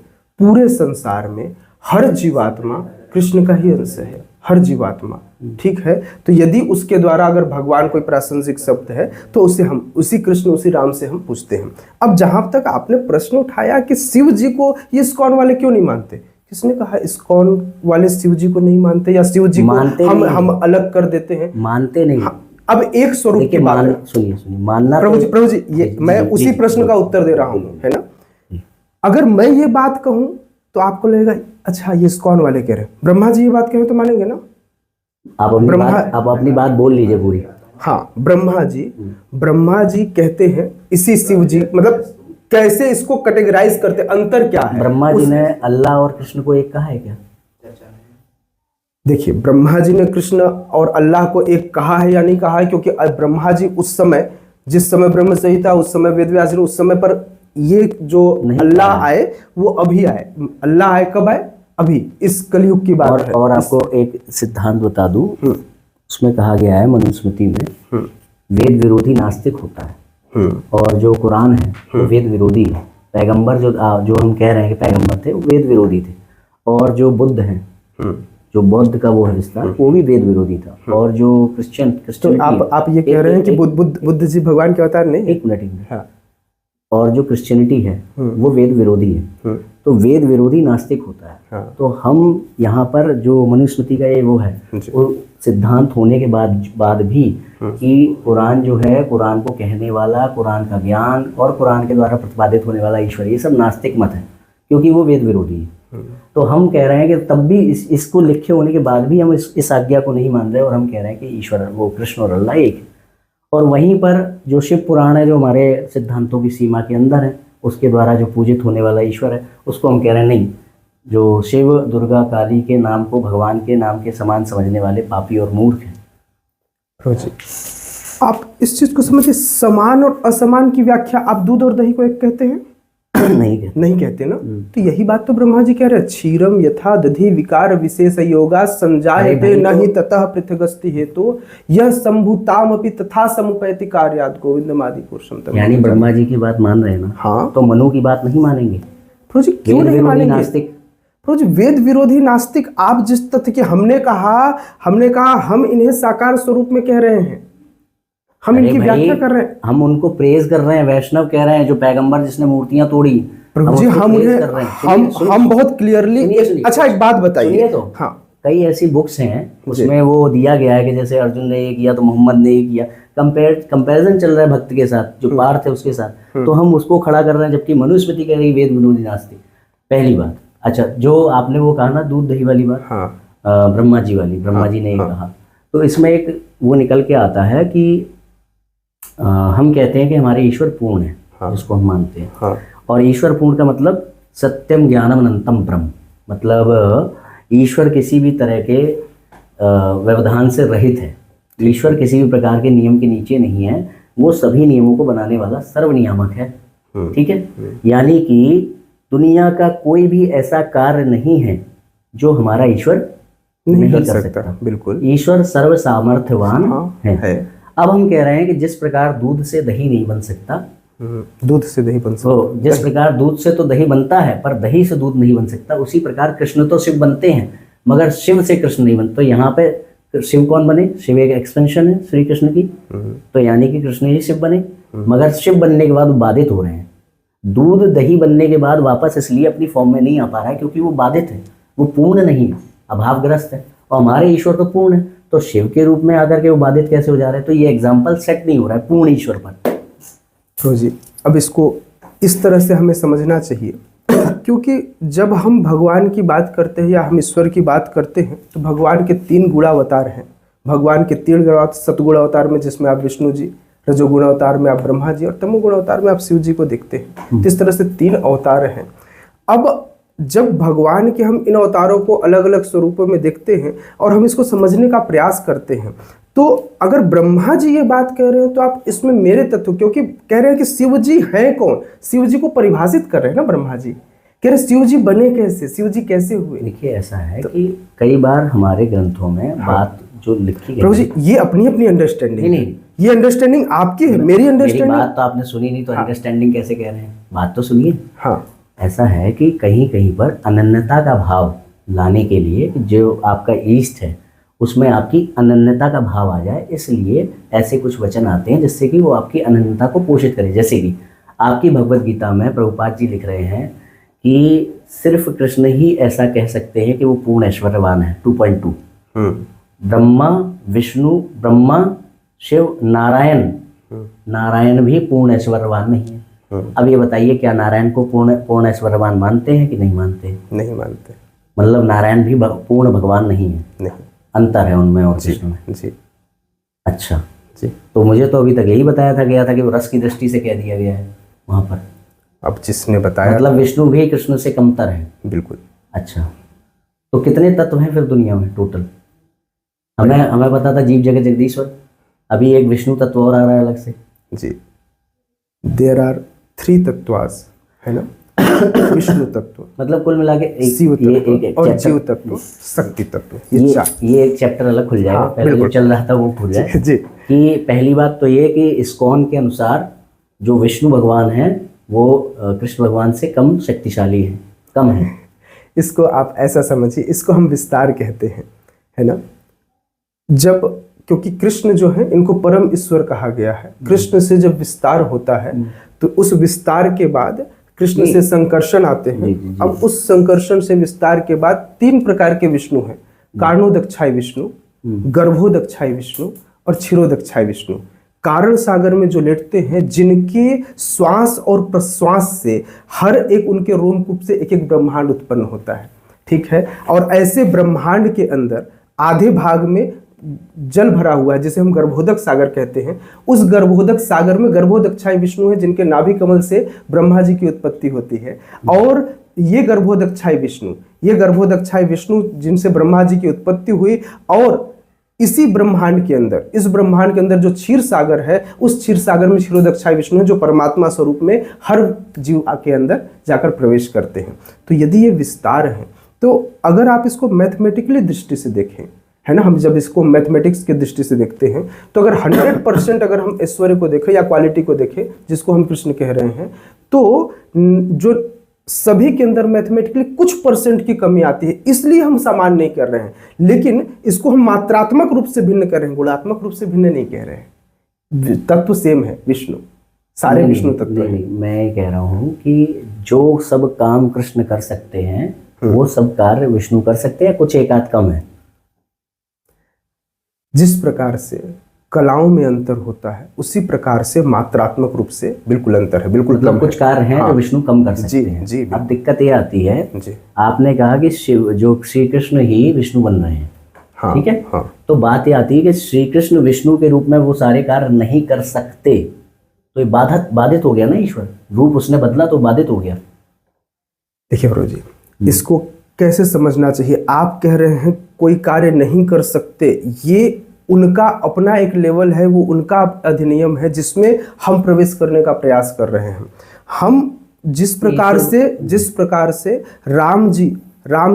पूरे संसार में हर जीवात्मा कृष्ण का ही अंश है, हर जीवात्मा। ठीक है, तो यदि उसके द्वारा अगर भगवान कोई प्रासंगिक शब्द है तो उसे हम उसी कृष्ण, उसी राम से हम पूछते हैं। अब जहां तक आपने प्रश्न उठाया कि शिव जी को ये इस्कॉन वाले क्यों नहीं मानते, किसने कहा इस्कॉन वाले शिव जी को नहीं मानते या शिव जी को हम अलग कर देते हैं? मानते नहीं। हाँ, अब एक स्वरूप की बात है। सुनिए मानना, प्रभु जी ये मैं उसी प्रश्न का उत्तर दे रहा हूँ, है ना। अगर मैं ये बात कहूं तो आपको लगेगा अच्छा ये इस्कॉन वाले कह रहे हैं, ब्रह्मा जी ये बात कह रहे तो मानेंगे ना। आप अपनी बात बोल लीजिए पूरी। हाँ, ब्रह्मा जी कहते हैं इसी शिव जी, मतलब कैसे इसको कैटेगराइज करते, अंतर क्या है? ब्रह्मा जी ने अल्लाह और कृष्ण को एक कहा है क्या? देखिए, ब्रह्मा जी ने कृष्ण और अल्लाह को एक कहा है या नहीं कहा है, क्योंकि ब्रह्मा जी उस समय, जिस समय ब्रह्म संहिता, उस समय वेद व्यास, उस समय पर ये जो अल्लाह आए वो अभी आए। अल्लाह आए कब आए? अभी, इस कलयुग की बात है। और आपको एक सिद्धांत बता दूं, उसमें कहा गया है मनुस्मृति में, वेद विरोधी नास्तिक होता है, और जो कुरान है वो वेद विरोधी है। पैगंबर जो हम कह रहे हैं कि पैगंबर थे, वो वेद विरोधी थे। और जो बुद्ध हैं, जो बौद्ध का वो है विस्तार, वो भी वेद विरोधी था। और जो क्रिश्चियन तो आप ये कह रहे हैं कि बुद्ध जी भगवान के अवतार नहीं? एक मिनट। हाँ। और जो क्रिश्चियनिटी है वो वेद विरोधी है, तो वेद विरोधी नास्तिक होता है। हाँ। तो हम यहाँ पर जो मनुस्मृति का ये वो है, वो सिद्धांत होने के बाद भी कि कुरान जो है, कुरान को कहने वाला, कुरान का ज्ञान और कुरान के द्वारा प्रतिपादित होने वाला ईश्वर, ये सब नास्तिक मत है, क्योंकि वो वेद विरोधी है। तो हम कह रहे हैं कि तब भी इसको लिखे होने के बाद भी हम इस आज्ञा को नहीं मान रहे, और हम कह रहे हैं कि ईश्वर, वो कृष्ण और अल्लाह एक है। और वहीं पर जो शिव पुराण है, जो हमारे सिद्धांतों की सीमा के अंदर है, उसके द्वारा जो पूजित होने वाला ईश्वर है, उसको हम कह रहे हैं नहीं, जो शिव, दुर्गा, काली के नाम को भगवान के नाम के समान समझने वाले पापी और मूर्ख हैं। आप इस चीज को समझिए, समान और असमान की व्याख्या, आप दूध और दही को एक कहते हैं नहीं कहते ना। तो यही बात तो ब्रह्मा जी कह रहे हैं, क्षीरम यथा दधि विकार विशेष योगा संजायते नहीं ततः पृथगस्ति हेतु यह संभूताम अपि तथा समुपैति कार्यात् गोविंदमादि पुरुषम। यानी ब्रह्मा जी की बात मान रहे हैं ना। हाँ, तो मनु की बात नहीं मानेंगे? प्रभु जी क्यों नहीं मानेंगे? नास्तिक प्रभु जी, वेद विरोधी नास्तिक। आप जिस तथ्य के हमने कहा हम इन्हें साकार स्वरूप में कह रहे हैं, हम इनकी व्याख्या कर रहे हैं, हम उनको प्रेज कर रहे हैं। वैष्णव कह रहे हैं जो पैगंबर जिसने मूर्तियां तोड़ी, प्रभु जी हम बहुत क्लियरली। अच्छा एक बात बताइए तो, हाँ, कई ऐसी बुक्स हैं उसमें वो दिया गया है कि जैसे अर्जुन ने ये किया तो मोहम्मद ने ये किया, कंपैरिजन चल रहा है भक्त के साथ, जो पार्थ है उसके साथ, तो हम उसको खड़ा कर रहे हैं, जबकि मनुस्मृति कह रही वेद विरोधी नास्तिक। पहली बात। अच्छा, जो आपने वो कहा ना दूध दही वाली बात, ब्रह्मा जी वाली, ब्रह्मा जी ने ये कहा, तो इसमें एक वो निकल के आता है कि हम कहते हैं कि हमारे ईश्वर पूर्ण है, जिसको हम मानते हैं। और ईश्वर पूर्ण का मतलब सत्यम ज्ञानम अनंतम ब्रह्म, मतलब ईश्वर किसी भी तरह के व्यवधान से रहित है। ईश्वर किसी भी प्रकार के नियम के नीचे नहीं है, वो सभी नियमों को बनाने वाला सर्वनियामक है। ठीक है, यानी कि दुनिया का कोई भी ऐसा कार्य नहीं है जो हमारा ईश्वर नहीं कर सकता। बिल्कुल, ईश्वर सर्व सामर्थ्यवान है। अब हम कह रहे हैं कि जिस प्रकार दूध से दही नहीं बन सकता, दूध से दही बन सकता, जिस प्रकार दूध से तो दही बनता है पर दही से दूध नहीं बन सकता, उसी प्रकार कृष्ण तो शिव बनते हैं मगर शिव से कृष्ण नहीं बनते। तो यहाँ पे शिव कौन बने? शिव एक एक्सपेंशन है श्री कृष्ण की, तो यानी कि कृष्ण ही शिव बने, मगर शिव बनने के बाद वो बाधित हो रहे हैं। दूध दही बनने के बाद वापस इसलिए अपनी फॉर्म में नहीं आ पा रहा है क्योंकि वो बाधित है, वो पूर्ण नहीं है, अभावग्रस्त है। और हमारे ईश्वर तो पूर्ण है, तो शिव के रूप में आकर के वो बाधित कैसे हो जा रहे हैं? तो ये एग्जाम्पल सेट नहीं हो रहा है पूर्ण ईश्वर पर। तो जी अब इसको इस तरह से हमें समझना चाहिए, क्योंकि जब हम भगवान की बात करते हैं या हम ईश्वर की बात करते हैं तो भगवान के 3 गुणावतार हैं। भगवान के 3 गुणावतार, सतगुण अवतार में जिसमें आप विष्णु जी, रजोगुण अवतार में आप ब्रह्मा जी और तमोगुण अवतार में आप शिव जी को देखते हैं। इस तरह से 3 अवतार हैं। अब जब भगवान के हम इन अवतारों को अलग अलग स्वरूपों में देखते हैं और हम इसको समझने का प्रयास करते हैं, तो अगर ब्रह्मा जी ये बात कह रहे हैं तो आप इसमें मेरे तत्व, क्योंकि कह रहे हैं कि शिव जी हैं कौन, शिव जी को परिभाषित कर रहे हैं ना ब्रह्मा जी, कह रहे शिव जी बने कैसे, शिव जी कैसे हुए। देखिए ऐसा है कि कई बार हमारे ग्रंथों में बात जो लिखी प्रभु जी ये अपनी अपनी अंडरस्टैंडिंग नहीं, ये अंडरस्टैंडिंग आपकी है, मेरी अंडरस्टैंडिंग। बात तो आपने सुनी नहीं तो अंडरस्टैंडिंग कैसे कह रहे हैं? बात तो सुनिए। हाँ, ऐसा है कि कहीं कहीं पर अनन्यता का भाव लाने के लिए जो आपका ईस्ट है उसमें आपकी अनन्यता का भाव आ जाए, इसलिए ऐसे कुछ वचन आते हैं जिससे कि वो आपकी अनन्यता को पोषित करे। जैसे कि आपकी भगवत गीता में प्रभुपाद जी लिख रहे हैं कि सिर्फ कृष्ण ही ऐसा कह सकते हैं कि वो पूर्ण ऐश्वर्यवान है। 2.2 ब्रह्मा विष्णु, ब्रह्मा शिव, नारायण भी पूर्ण ऐश्वर्यवान नहीं है। अब ये बताइए क्या नारायण को पूर्ण ऐश्वर्यवान मानते हैं कि नहीं मानते? नहीं मानते। मतलब नारायण भी पूर्ण भगवान नहीं है? नहीं, अंतर है उनमें और कृष्ण में। जी। अच्छा जी, तो मुझे तो अभी तक यही बताया गया था कि वो रस की दृष्टि से कह दिया गया है वहां पर। अब जिसने बताया, मतलब विष्णु भी कृष्ण से कमतर है। बिल्कुल। अच्छा, तो कितने तत्व हैं फिर दुनिया में टोटल? हमें पता था जीव जगत जगदीश्वर, अभी एक विष्णु तत्व और आ रहा है अलग से। जी, देयर आर 3 तत्वास, है ना, विष्णु तत्व, मतलब कुल मिला के शिव तत्व और जीव तत्व, शक्ति तत्व, ये एक चैप्टर अलग खुल जाएगा। पहले जो चल रहा था वो खुल जाए जी। कि पहली बात तो ये कि इस्कॉन के अनुसार जो विष्णु भगवान है वो कृष्ण भगवान से कम शक्तिशाली है, कम है। इसको आप ऐसा समझिए, इसको हम विस्तार कहते हैं, है ना। जब क्योंकि कृष्ण जो है इनको परम ईश्वर कहा गया है, कृष्ण से जब विस्तार होता है तो उस विस्तार के बाद कृष्ण से संकर्षण आते हैं। अब उस संकर्षण से विस्तार के बाद 3 प्रकार के विष्णु हैं, कारणोदक्षाय विष्णु, गर्भोदक्षाय विष्णु और क्षीरोदक्षाय विष्णु। कारण सागर में जो लेटते हैं, जिनके श्वास और प्रश्वास से हर एक उनके रोमकूप से एक एक ब्रह्मांड उत्पन्न होता है, ठीक है। और ऐसे ब्रह्मांड के अंदर आधे भाग में जल भरा हुआ है जिसे हम गर्भोदक सागर कहते हैं। उस गर्भोदक सागर में गर्भोदक्षाय विष्णु है जिनके नाभि कमल से ब्रह्मा जी की उत्पत्ति होती है। और ये गर्भोदक्षाय विष्णु जिनसे ब्रह्मा जी की उत्पत्ति हुई, और इसी ब्रह्मांड के अंदर, इस ब्रह्मांड के अंदर जो क्षीर सागर है, उस क्षीर सागर में क्षीरोदक्षाय विष्णु है जो परमात्मा स्वरूप में हर जीव के अंदर जाकर प्रवेश करते हैं। तो यदि ये विस्तार है, तो अगर आप इसको मैथमेटिकली दृष्टि से देखें, है ना, हम जब इसको मैथमेटिक्स की दृष्टि से देखते हैं, तो अगर 100% अगर हम ऐश्वर्य को देखें या क्वालिटी को देखें, जिसको हम कृष्ण कह रहे हैं, तो जो सभी के अंदर मैथमेटिकली कुछ परसेंट की कमी आती है, इसलिए हम समान नहीं कर रहे हैं। लेकिन इसको हम मात्रात्मक रूप से भिन्न कर रहे हैं, गुणात्मक रूप से भिन्न नहीं कह रहे हैं। तत्व सेम है, विष्णु, सारे विष्णु तत्व हैं। मैं कह रहा हूँ कि जो सब काम कृष्ण कर सकते हैं वो सब कार्य विष्णु कर सकते हैं, कुछ एक आध कम है। जिस प्रकार से कलाओं में अंतर होता है, उसी प्रकार से मात्रात्मक रूप से बिल्कुल अंतर है, बिल्कुल मतलब कम कुछ है। कार्य हैं जो विष्णु कम कर सकते जी, हैं। जी, अब दिक्कत ये आती है, जी, आपने कहा कि शिव जो श्री कृष्ण ही विष्णु बन रहे हैं, हाँ, ठीक है, हाँ। तो बात ये आती है कि श्री कृष्ण विष्णु के रूप में वो सारे कार्य नहीं कर सकते, तो ये बाधित हो गया ना, ईश्वर रूप उसने बदला तो बाधित हो गया। देखिए गुरु जी, इसको कैसे समझना चाहिए? आप कह रहे हैं कोई कार्य नहीं कर सकते, ये उनका अपना एक लेवल है, वो उनका अधिनियम है जिसमें हम प्रवेश करने का प्रयास कर रहे हैं। हम जिस प्रकार से राम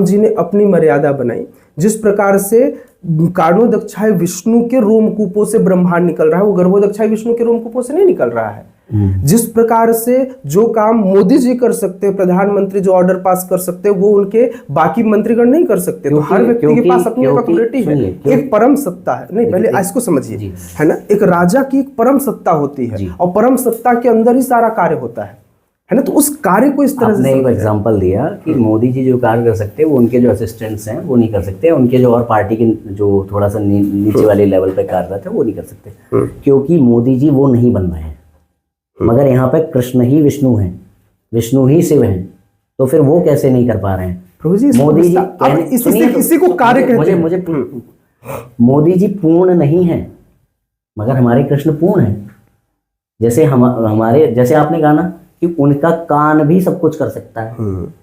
जी ने अपनी मर्यादा बनाई, जिस प्रकार से कारणोदक्षाय विष्णु के रोमकूपों से ब्रह्मांड निकल रहा है, वो गर्भोदक्षाय विष्णु के रोमकूपों से नहीं निकल रहा है। जिस प्रकार से जो काम मोदी जी कर सकते हैं, प्रधानमंत्री जो ऑर्डर पास कर सकते हैं, वो उनके बाकी मंत्रीगण नहीं कर सकते। तो हर व्यक्ति के पास अपनी एक अथॉरिटी है, एक परम सत्ता है। नहीं, पहले इसको समझिए, है ना, एक राजा की एक परम सत्ता होती है और परम सत्ता के अंदर ही सारा कार्य होता है ना। तो उस कार्य को इस तरह से एक एग्जांपल दिया कि मोदी जी जो कार्य कर सकते हैं वो उनके जो असिस्टेंट्स हैं वो नहीं कर सकते, उनके जो और पार्टी के जो थोड़ा सा नीचे वाले लेवल पे कार्यरत है वो नहीं कर सकते, क्योंकि मोदी जी वो नहीं बन रहे हैं। मगर यहाँ पे कृष्ण ही विष्णु हैं, विष्णु ही शिव हैं, तो फिर वो कैसे नहीं कर पा रहे हैं? मोदी जी इसी को कार्य कहते हैं। मुझे मोदी जी पूर्ण नहीं है, मगर हमारे कृष्ण पूर्ण हैं। जैसे हमारे जैसे आपने कहा ना कि उनका कान भी सब कुछ कर सकता है,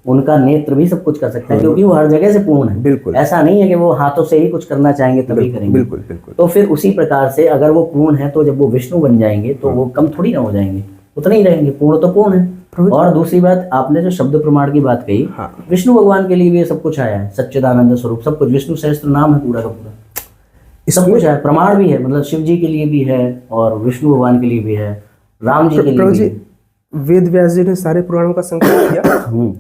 उनका नेत्र भी सब कुछ कर सकता है, क्योंकि वो हर जगह से पूर्ण है। बिल्कुल ऐसा नहीं है कि वो हाथों से ही कुछ करना चाहेंगे तभी करेंगे। बिल्कुल बिल्कुल। तो फिर उसी प्रकार से अगर वो पूर्ण है तो जब वो विष्णु बन जाएंगे तो वो कम थोड़ी ना हो जाएंगे, उतने ही रहेंगे। पूर्ण तो पूर्ण है। और दूसरी बात, आपने जो शब्द प्रमाण की बात कही, विष्णु भगवान के लिए भी ये सब कुछ आया है, सच्चिदानंद स्वरूप सब कुछ, विष्णु सहस्त्र नाम है पूरा का पूरा, सब कुछ है, प्रमाण भी है, मतलब शिव जी के लिए भी है और विष्णु भगवान के लिए भी है, राम जी के लिए भी है। वेद व्यास जी ने सारे पुराणों का संकलन किया,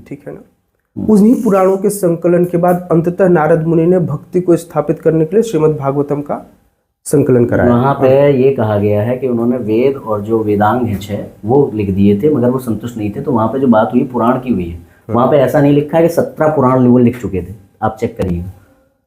ठीक है ना। उन्हीं पुराणों के संकलन के बाद अंततः नारद मुनि ने भक्ति को स्थापित करने के लिए श्रीमद् भागवतम का संकलन कराया। वहाँ पे ये कहा गया है कि उन्होंने वेद और जो वेदांग है 6 वो लिख दिए थे, मगर वो संतुष्ट नहीं थे। तो वहाँ पे जो बात हुई पुराण की हुई है, वहाँ पे ऐसा नहीं लिखा है कि 17 पुराण वो लिख चुके थे, आप चेक करिएगा।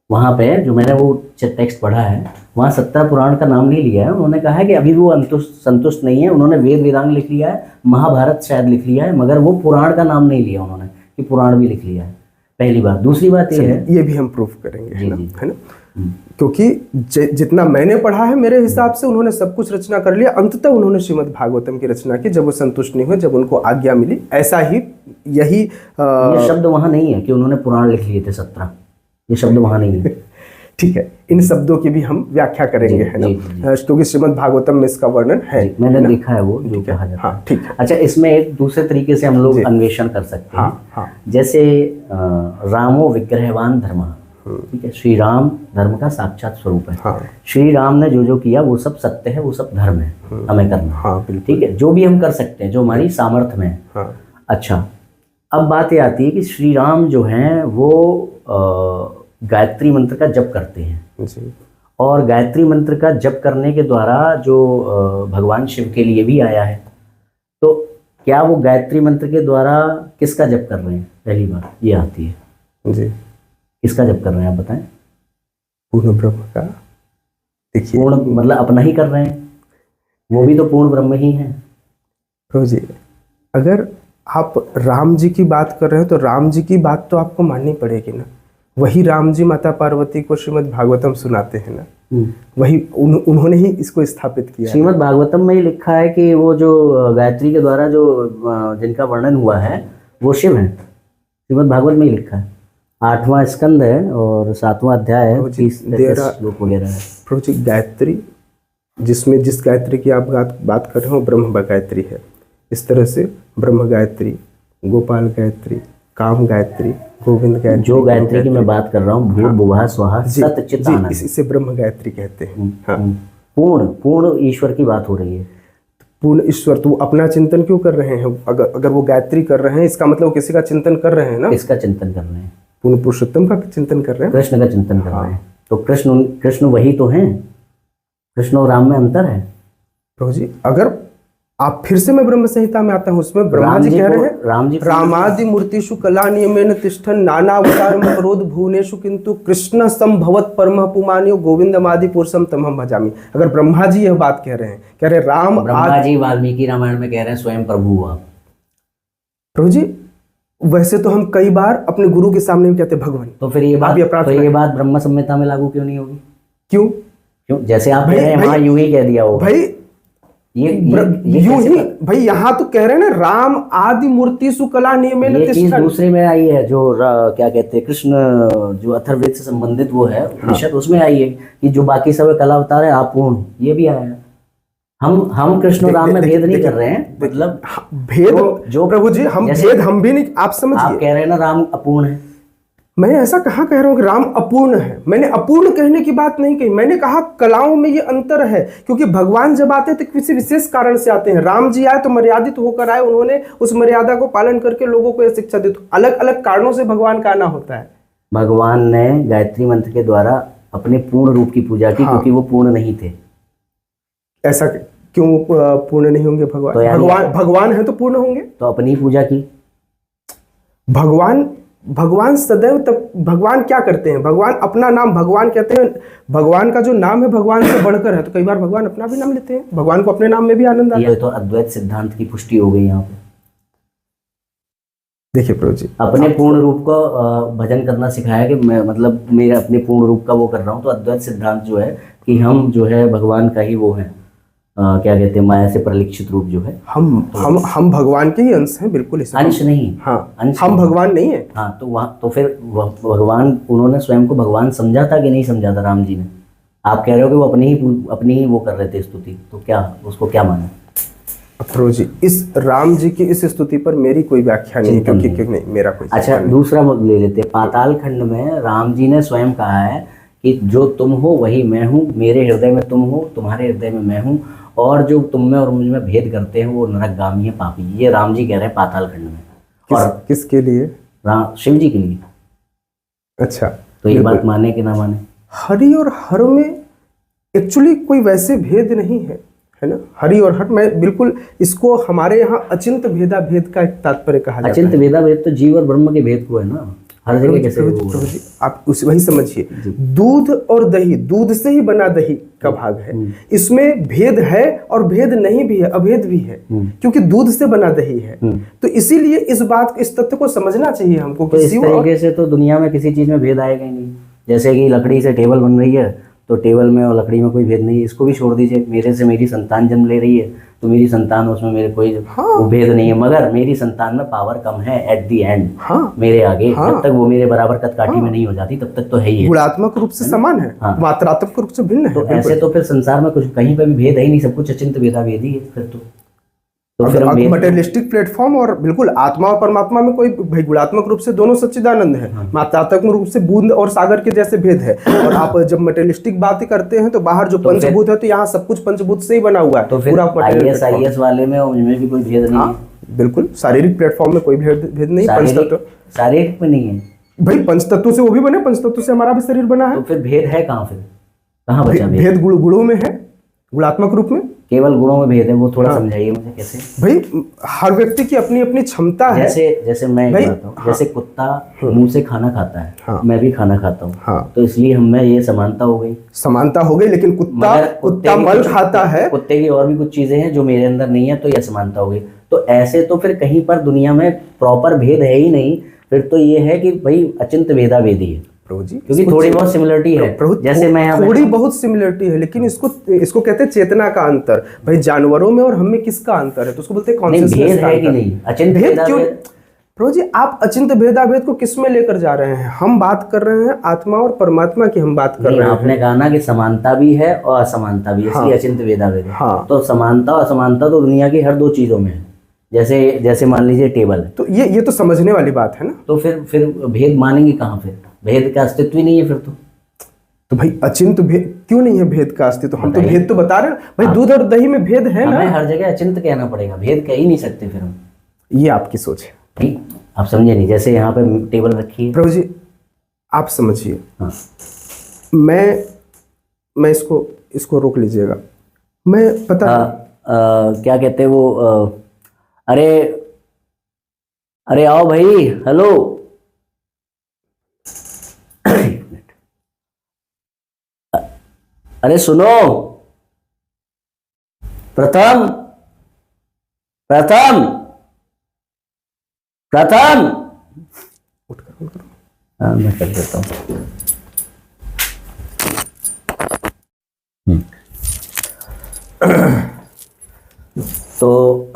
वहाँ पे जो मैंने वो टेक्स्ट पढ़ा है, वहाँ 17 पुराण का नाम नहीं लिया है। उन्होंने कहा है कि अभी वो संतुष्ट नहीं है, उन्होंने वेद वेदांग लिख लिया है, महाभारत शायद लिख लिया है, मगर वो पुराण का नाम नहीं लिया उन्होंने कि पुराण भी लिख लिया है। पहली बात। दूसरी बात ये है, ये भी हम प्रूफ करेंगे, है ना, क्योंकि जितना मैंने पढ़ा है मेरे हिसाब से उन्होंने सब कुछ रचना कर लिया। अंततः उन्होंने श्रीमद् भागवतम की रचना की, जब वो संतुष्ट नहीं हुए, जब उनको आज्ञा मिली। ऐसा ही यही ये शब्द वहाँ नहीं है कि उन्होंने पुराण लिख लिए थे 17, ये शब्द वहाँ नहीं है। ठीक है, इन शब्दों की भी हम व्याख्या करेंगे, है ना, क्योंकि श्रीमद् भागवतम में इसका वर्णन है, मैंने देखा है वो जो कहा जाता है। हाँ, ठीक है। अच्छा, इसमें एक दूसरे तरीके से हम लोग अन्वेषण कर सकते हैं। हाँ। जैसे रामो विग्रहवान धर्म, ठीक है, श्री राम धर्म का साक्षात स्वरूप है। श्री राम ने जो किया वो सब सत्य है, वो सब धर्म है, हमें करना, ठीक है, जो भी हम कर सकते हैं जो हमारी सामर्थ्य में है। अच्छा, अब बात ये आती है कि श्री राम जो हैं वो गायत्री मंत्र का जप करते हैं जी। और गायत्री मंत्र का जप करने के द्वारा जो भगवान शिव के लिए भी आया है, तो क्या वो गायत्री मंत्र के द्वारा किसका जप कर रहे हैं? पहली बात ये आती है जी, किसका जप कर रहे हैं आप बताएं? पूर्ण ब्रह्म का। देखिए, पूर्ण मतलब अपना ही कर रहे हैं, वो भी तो पूर्ण ब्रह्म ही है। प्रभु जी, अगर आप राम जी की बात कर रहे हैं तो राम जी की बात तो आपको माननी पड़ेगी ना। वही राम जी माता पार्वती को श्रीमद् भागवतम सुनाते हैं ना, वही उन्होंने ही इसको स्थापित किया। श्रीमद् भागवतम में ही लिखा है कि वो जो गायत्री के द्वारा जो जिनका वर्णन हुआ है वो शिव हैं। श्रीमद् भागवत में ही लिखा है, 8वां स्कंद है और 7वां अध्याय है, 30 श्लोक वगैरह है। प्रभु जी गायत्री, जिसमें जिस गायत्री की आप बात कर रहे हो ब्रह्म गायत्री है। इस तरह से ब्रह्म गायत्री, गोपाल गायत्री, काम गायत्री, गोविंद गायत्री, जो गायत्री की मैं बात कर रहा हूँ, भूर्भुवः स्वः सत चित आनंद, इसे ब्रह्म गायत्री कहते हैं। हाँ, पूर्ण ईश्वर की बात हो रही है। पूर्ण ईश्वर, तो वो अपना चिंतन क्यों कर रहे हैं? अगर वो गायत्री कर रहे हैं, इसका मतलब किसी का चिंतन कर रहे हैं ना। किसका चिंतन कर रहे हैं? पूर्ण पुरुषोत्तम का चिंतन कर रहे हैं, कृष्ण का चिंतन कर रहे हैं। तो कृष्ण वही तो हैं। कृष्ण और राम में अंतर है प्रभु जी। अगर आप फिर से मैं ब्रह्म संहिता में आता हूँ, उसमें ब्रह्मा जी कह रहे हैं रामादि मूर्तिषु कला नियमेन तिष्ठन् नानावतारम करोद भुवनेषु किंतु कृष्ण संभवत परमः पुमान्यो गोविंदमादि पुरुषम तमहं भजामि। अगर ब्रह्मा जी यह बात कह रहे हैं, कह रहे राम, ब्रह्मा जी वाल्मीकि रामायण में कह रहे हैं स्वयं प्रभु आप। प्रभु जी वैसे तो हम कई बार अपने गुरु के सामने भी कहते हैं भगवान। तो फिर ये बात ब्रह्म संहिता में लागू क्यों नहीं होगी? क्यों? जैसे आप कह रहे हैं वहां यूं ही कह दिया होगा भाई। ये यूं ही भाई, यहाँ तो कह रहे हैं ना राम आदि मूर्ति सुकला नियमेन तिष्ठन्। ये चीज दूसरे में आई है, जो क्या कहते हैं कृष्ण जो अथर्ववेद से संबंधित वो है उपनिषद, उसमें आई है कि जो बाकी सब कला अवतार है आप पूर्ण, ये भी आया है। हम कृष्ण राम में भेद नहीं कर रहे हैं, मतलब भेद जो प्रभु जी हम भेद हम भी नहीं, आप समझिए। आप कह रहे हैं ना राम अपूर्ण है, मैंने ऐसा कहाँ कह रहा हूँ कि राम अपूर्ण है। मैंने अपूर्ण कहने की बात नहीं कही, मैंने कहा कलाओं में ये अंतर है, क्योंकि भगवान जब आते हैं तो किसी विशेष कारण से आते हैं। राम जी आए तो मर्यादित होकर आए, उन्होंने उस मर्यादा को पालन करके लोगों को यह शिक्षा दी। तो अलग अलग कारणों से भगवान का आना होता है। भगवान ने गायत्री मंत्र के द्वारा अपने पूर्ण रूप की पूजा की, क्योंकि वो पूर्ण नहीं थे। ऐसा क्यों पूर्ण नहीं होंगे? भगवान है तो पूर्ण होंगे। तो अपनी पूजा की। भगवान सदैव तब भगवान क्या करते हैं? भगवान अपना नाम भगवान कहते हैं। भगवान का जो नाम है भगवान से बढ़कर है, तो कई बार भगवान अपना भी नाम लेते हैं। भगवान को अपने नाम में भी आनंद आता है। ये तो अद्वैत सिद्धांत की पुष्टि हो गई यहाँ पे। देखिए प्रभु जी, अपने पूर्ण रूप को भजन करना सिखाया कि मैं मतलब मेरा अपने पूर्ण रूप का वो कर रहा हूँ। तो अद्वैत सिद्धांत जो है कि हम जो है भगवान का ही वो है, क्या कहते हैं, माया से परिलक्षित रूप जो है। हम भगवान के ही अंश हैं, बिल्कुल अंश नहीं। हाँ, अंश हम भगवान नहीं है। हाँ, तो वहाँ तो फिर भगवान, उन्होंने स्वयं को भगवान समझा था कि नहीं समझा था राम जी ने? आप कह रहे हो कि वो अपनी ही वो कर रहे थे स्तुति, तो क्या उसको क्या माना? प्रभु जी इस राम जी की इस स्तुति पर मेरी कोई व्याख्या नहीं, क्योंकि नहीं मेरा कोई। अच्छा, दूसरा ले लेते हैं। पाताल खंड में राम जी ने स्वयं कहा है कि जो तुम हो वही मैं हूँ, मेरे हृदय में तुम हो, तुम्हारे हृदय में मैं हूँ, और जो तुम में और मुझ में भेद करते हैं वो नरकगामी है, पापी। ये राम जी कह रहे हैं पाताल खंड में। और किसके लिए? शिव जी के लिए। अच्छा, तो ये बात माने कि ना माने? हरि और हर में एक्चुअली कोई वैसे भेद नहीं है, है ना। हरि और हर में बिल्कुल, इसको हमारे यहाँ अचिंत भेदा भेद का एक तात्पर्य कहा जाता है। अचिंत भेदा भेद तो जीव और ब्रह्म के भेद को है ना, हर जगह कैसे प्रभु जी आप वही समझिए। दूध और दही, दूध से ही बना दही का भाग है, इसमें भेद है और भेद नहीं भी है, अभेद भी है, क्योंकि दूध से बना दही है। तो इसीलिए इस तथ्य को समझना चाहिए हमको। तो इस तरीके से तो दुनिया में किसी चीज में भेद आएगा ही नहीं। जैसे कि लकड़ी से टेबल बन रही है, तो टेबल में और लकड़ी में कोई भेद नहीं है, इसको भी छोड़ दीजिए। मेरे से मेरी संतान जन्म ले रही है, तो मेरी संतान, उसमें मेरे कोई वो भेद नहीं है, मगर मेरी संतान में पावर कम है एट दी एंड। मेरे आगे जब तक वो मेरे बराबर कदकाठी में नहीं हो जाती तब तक तो है ही है। गुणात्मक रूप से समान है, मात्रात्मक रूप से भिन्न है। तो ऐसे तो फिर संसार में कुछ कहीं पर भी भेद है ही नहीं, सब कुछ अचिंत भेदा भेद ही है फिर तो फिर मटेरियलिस्टिक प्लेटफॉर्म और बिल्कुल आत्मा और परमात्मा में कोई भाई गुणात्मक रूप से दोनों सच्चिदानंद है, मात्रात्मक रूप से बूंद और सागर के जैसे भेद है। और आप जब मटेरियलिस्टिक बात करते हैं तो बाहर जो पंचभूत है, तो यहाँ सब कुछ पंचभूत से ही बना हुआ है। तो फिर IAS वाले में उनमें भी कोई भेद नहीं है। बिल्कुल, शारीरिक प्लेटफॉर्म में कोई भेद नहीं। पंचतत्व शारीरिक में नहीं है भाई, पंचतत्व से वो भी बने, पंचतत्व से हमारा भी शरीर बना है। तो फिर भेद है कहाँ? फिर कहाँ बचा भेद? गुणों में है, गुणात्मक रूप में केवल गुणों में भेद है। वो थोड़ा समझाइए मुझे कैसे। भाई हर व्यक्ति की अपनी अपनी क्षमता है। जैसे मैं बताता हूँ, जैसे कुत्ता मुंह से खाना खाता है, मैं भी खाना खाता हूँ, तो इसलिए हमें ये समानता हो गई। लेकिन कुत्ता मल खाता है, कुत्ते की और भी कुछ चीजें हैं जो मेरे अंदर नहीं है, तो यह समानता हो गई। तो ऐसे तो फिर कहीं पर दुनिया में प्रॉपर भेद है ही नहीं। फिर तो ये है कि भाई अचिंत भेदा भेदी है प्रभु जी, क्योंकि थोड़ी बहुत सिमिलरिटी है। जैसे मैं थोड़ी बहुत सिमिलरिटी है, लेकिन इसको कहते हैं चेतना का अंतर। भाई जानवरों में और हम में किसका अंतर है? तो उसको बोलते हैं कॉन्शियसनेस भेद है कि नहीं? अचिंत भेद क्यों? प्रभु जी आप अचिंत्य भेदाभेद को किस में लेकर जा रहे हैं? हम बात कर रहे हैं आत्मा और परमात्मा की, हम बात कर नहीं, रहे हैं। आपने कहा ना कि समानता भी है और असमानता भी है, इसलिए अचिंत्य भेदाभेद है। हाँ। तो समानता और असमानता तो दुनिया की हर दो चीजों में है। जैसे जैसे मान लीजिए टेबल है, तो ये तो समझने वाली बात है ना। तो फिर भेद मानेंगे कहाँ? फिर भेद का अस्तित्व ही नहीं है फिर तो भाई अचिंत्य भेद क्यों नहीं है? भेद का अस्तित्व, हम तो बताइए। भेद तो बता रहे हैं भाई, दूध और दही में भेद है ना। हमें हर जगह अचिंत्य कहना पड़ेगा, भेद कह ही नहीं सकते फिर हम। ये आपकी सोच है। ठीक, आप समझे नहीं। जैसे यहाँ पे टेबल रखी है, प्रभु जी आप समझिए, हाँ, मैं इसको रोक लीजिएगा। मैं पता क्या कहते हैं वो, अरे अरे आओ भाई, हेलो। एक मिनट। अरे सुनो, प्रथम प्रथम प्रथम। हाँ, मैं कर देता हूँ। तो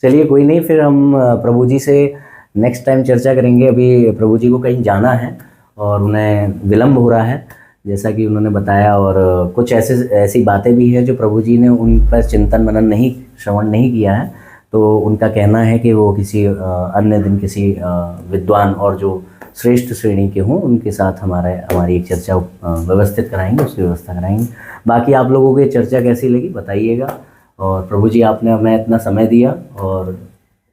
चलिए कोई नहीं, फिर हम प्रभु जी से नेक्स्ट टाइम चर्चा करेंगे। अभी प्रभु जी को कहीं जाना है और उन्हें विलम्ब हो रहा है, जैसा कि उन्होंने बताया। और कुछ ऐसी बातें भी हैं जो प्रभु जी ने उन पर चिंतन मनन नहीं, श्रवण नहीं किया है। तो उनका कहना है कि वो किसी अन्य दिन किसी विद्वान और जो श्रेष्ठ श्रेणी के हों उनके साथ हमारी एक चर्चा व्यवस्थित कराएंगे, उसकी व्यवस्था कराएंगे। बाकी आप लोगों को ये चर्चा कैसी लगी बताइएगा। और प्रभु जी आपने हमें इतना समय दिया और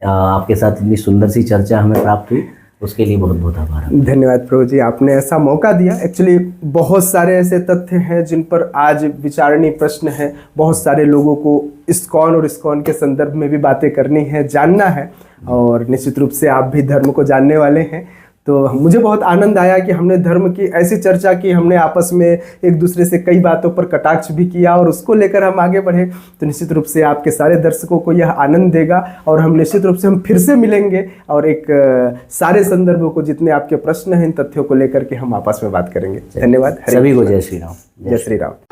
आपके साथ इतनी सुंदर सी चर्चा हमें प्राप्त हुई, उसके लिए बहुत बहुत आभार। धन्यवाद प्रभु जी, आपने ऐसा मौका दिया। एक्चुअली बहुत सारे ऐसे तथ्य हैं जिन पर आज विचारणीय प्रश्न है। बहुत सारे लोगों को इस्कॉन और इस्कॉन के संदर्भ में भी बातें करनी है, जानना है, और निश्चित रूप से आप भी धर्म को जानने वाले हैं। तो मुझे बहुत आनंद आया कि हमने धर्म की ऐसी चर्चा की, हमने आपस में एक दूसरे से कई बातों पर कटाक्ष भी किया और उसको लेकर हम आगे बढ़े। तो निश्चित रूप से आपके सारे दर्शकों को यह आनंद देगा और हम निश्चित रूप से हम फिर से मिलेंगे और एक सारे संदर्भों को, जितने आपके प्रश्न हैं, इन तथ्यों को लेकर के हम आपस में बात करेंगे। धन्यवाद। सभी को जय श्री राम। जय श्री राम।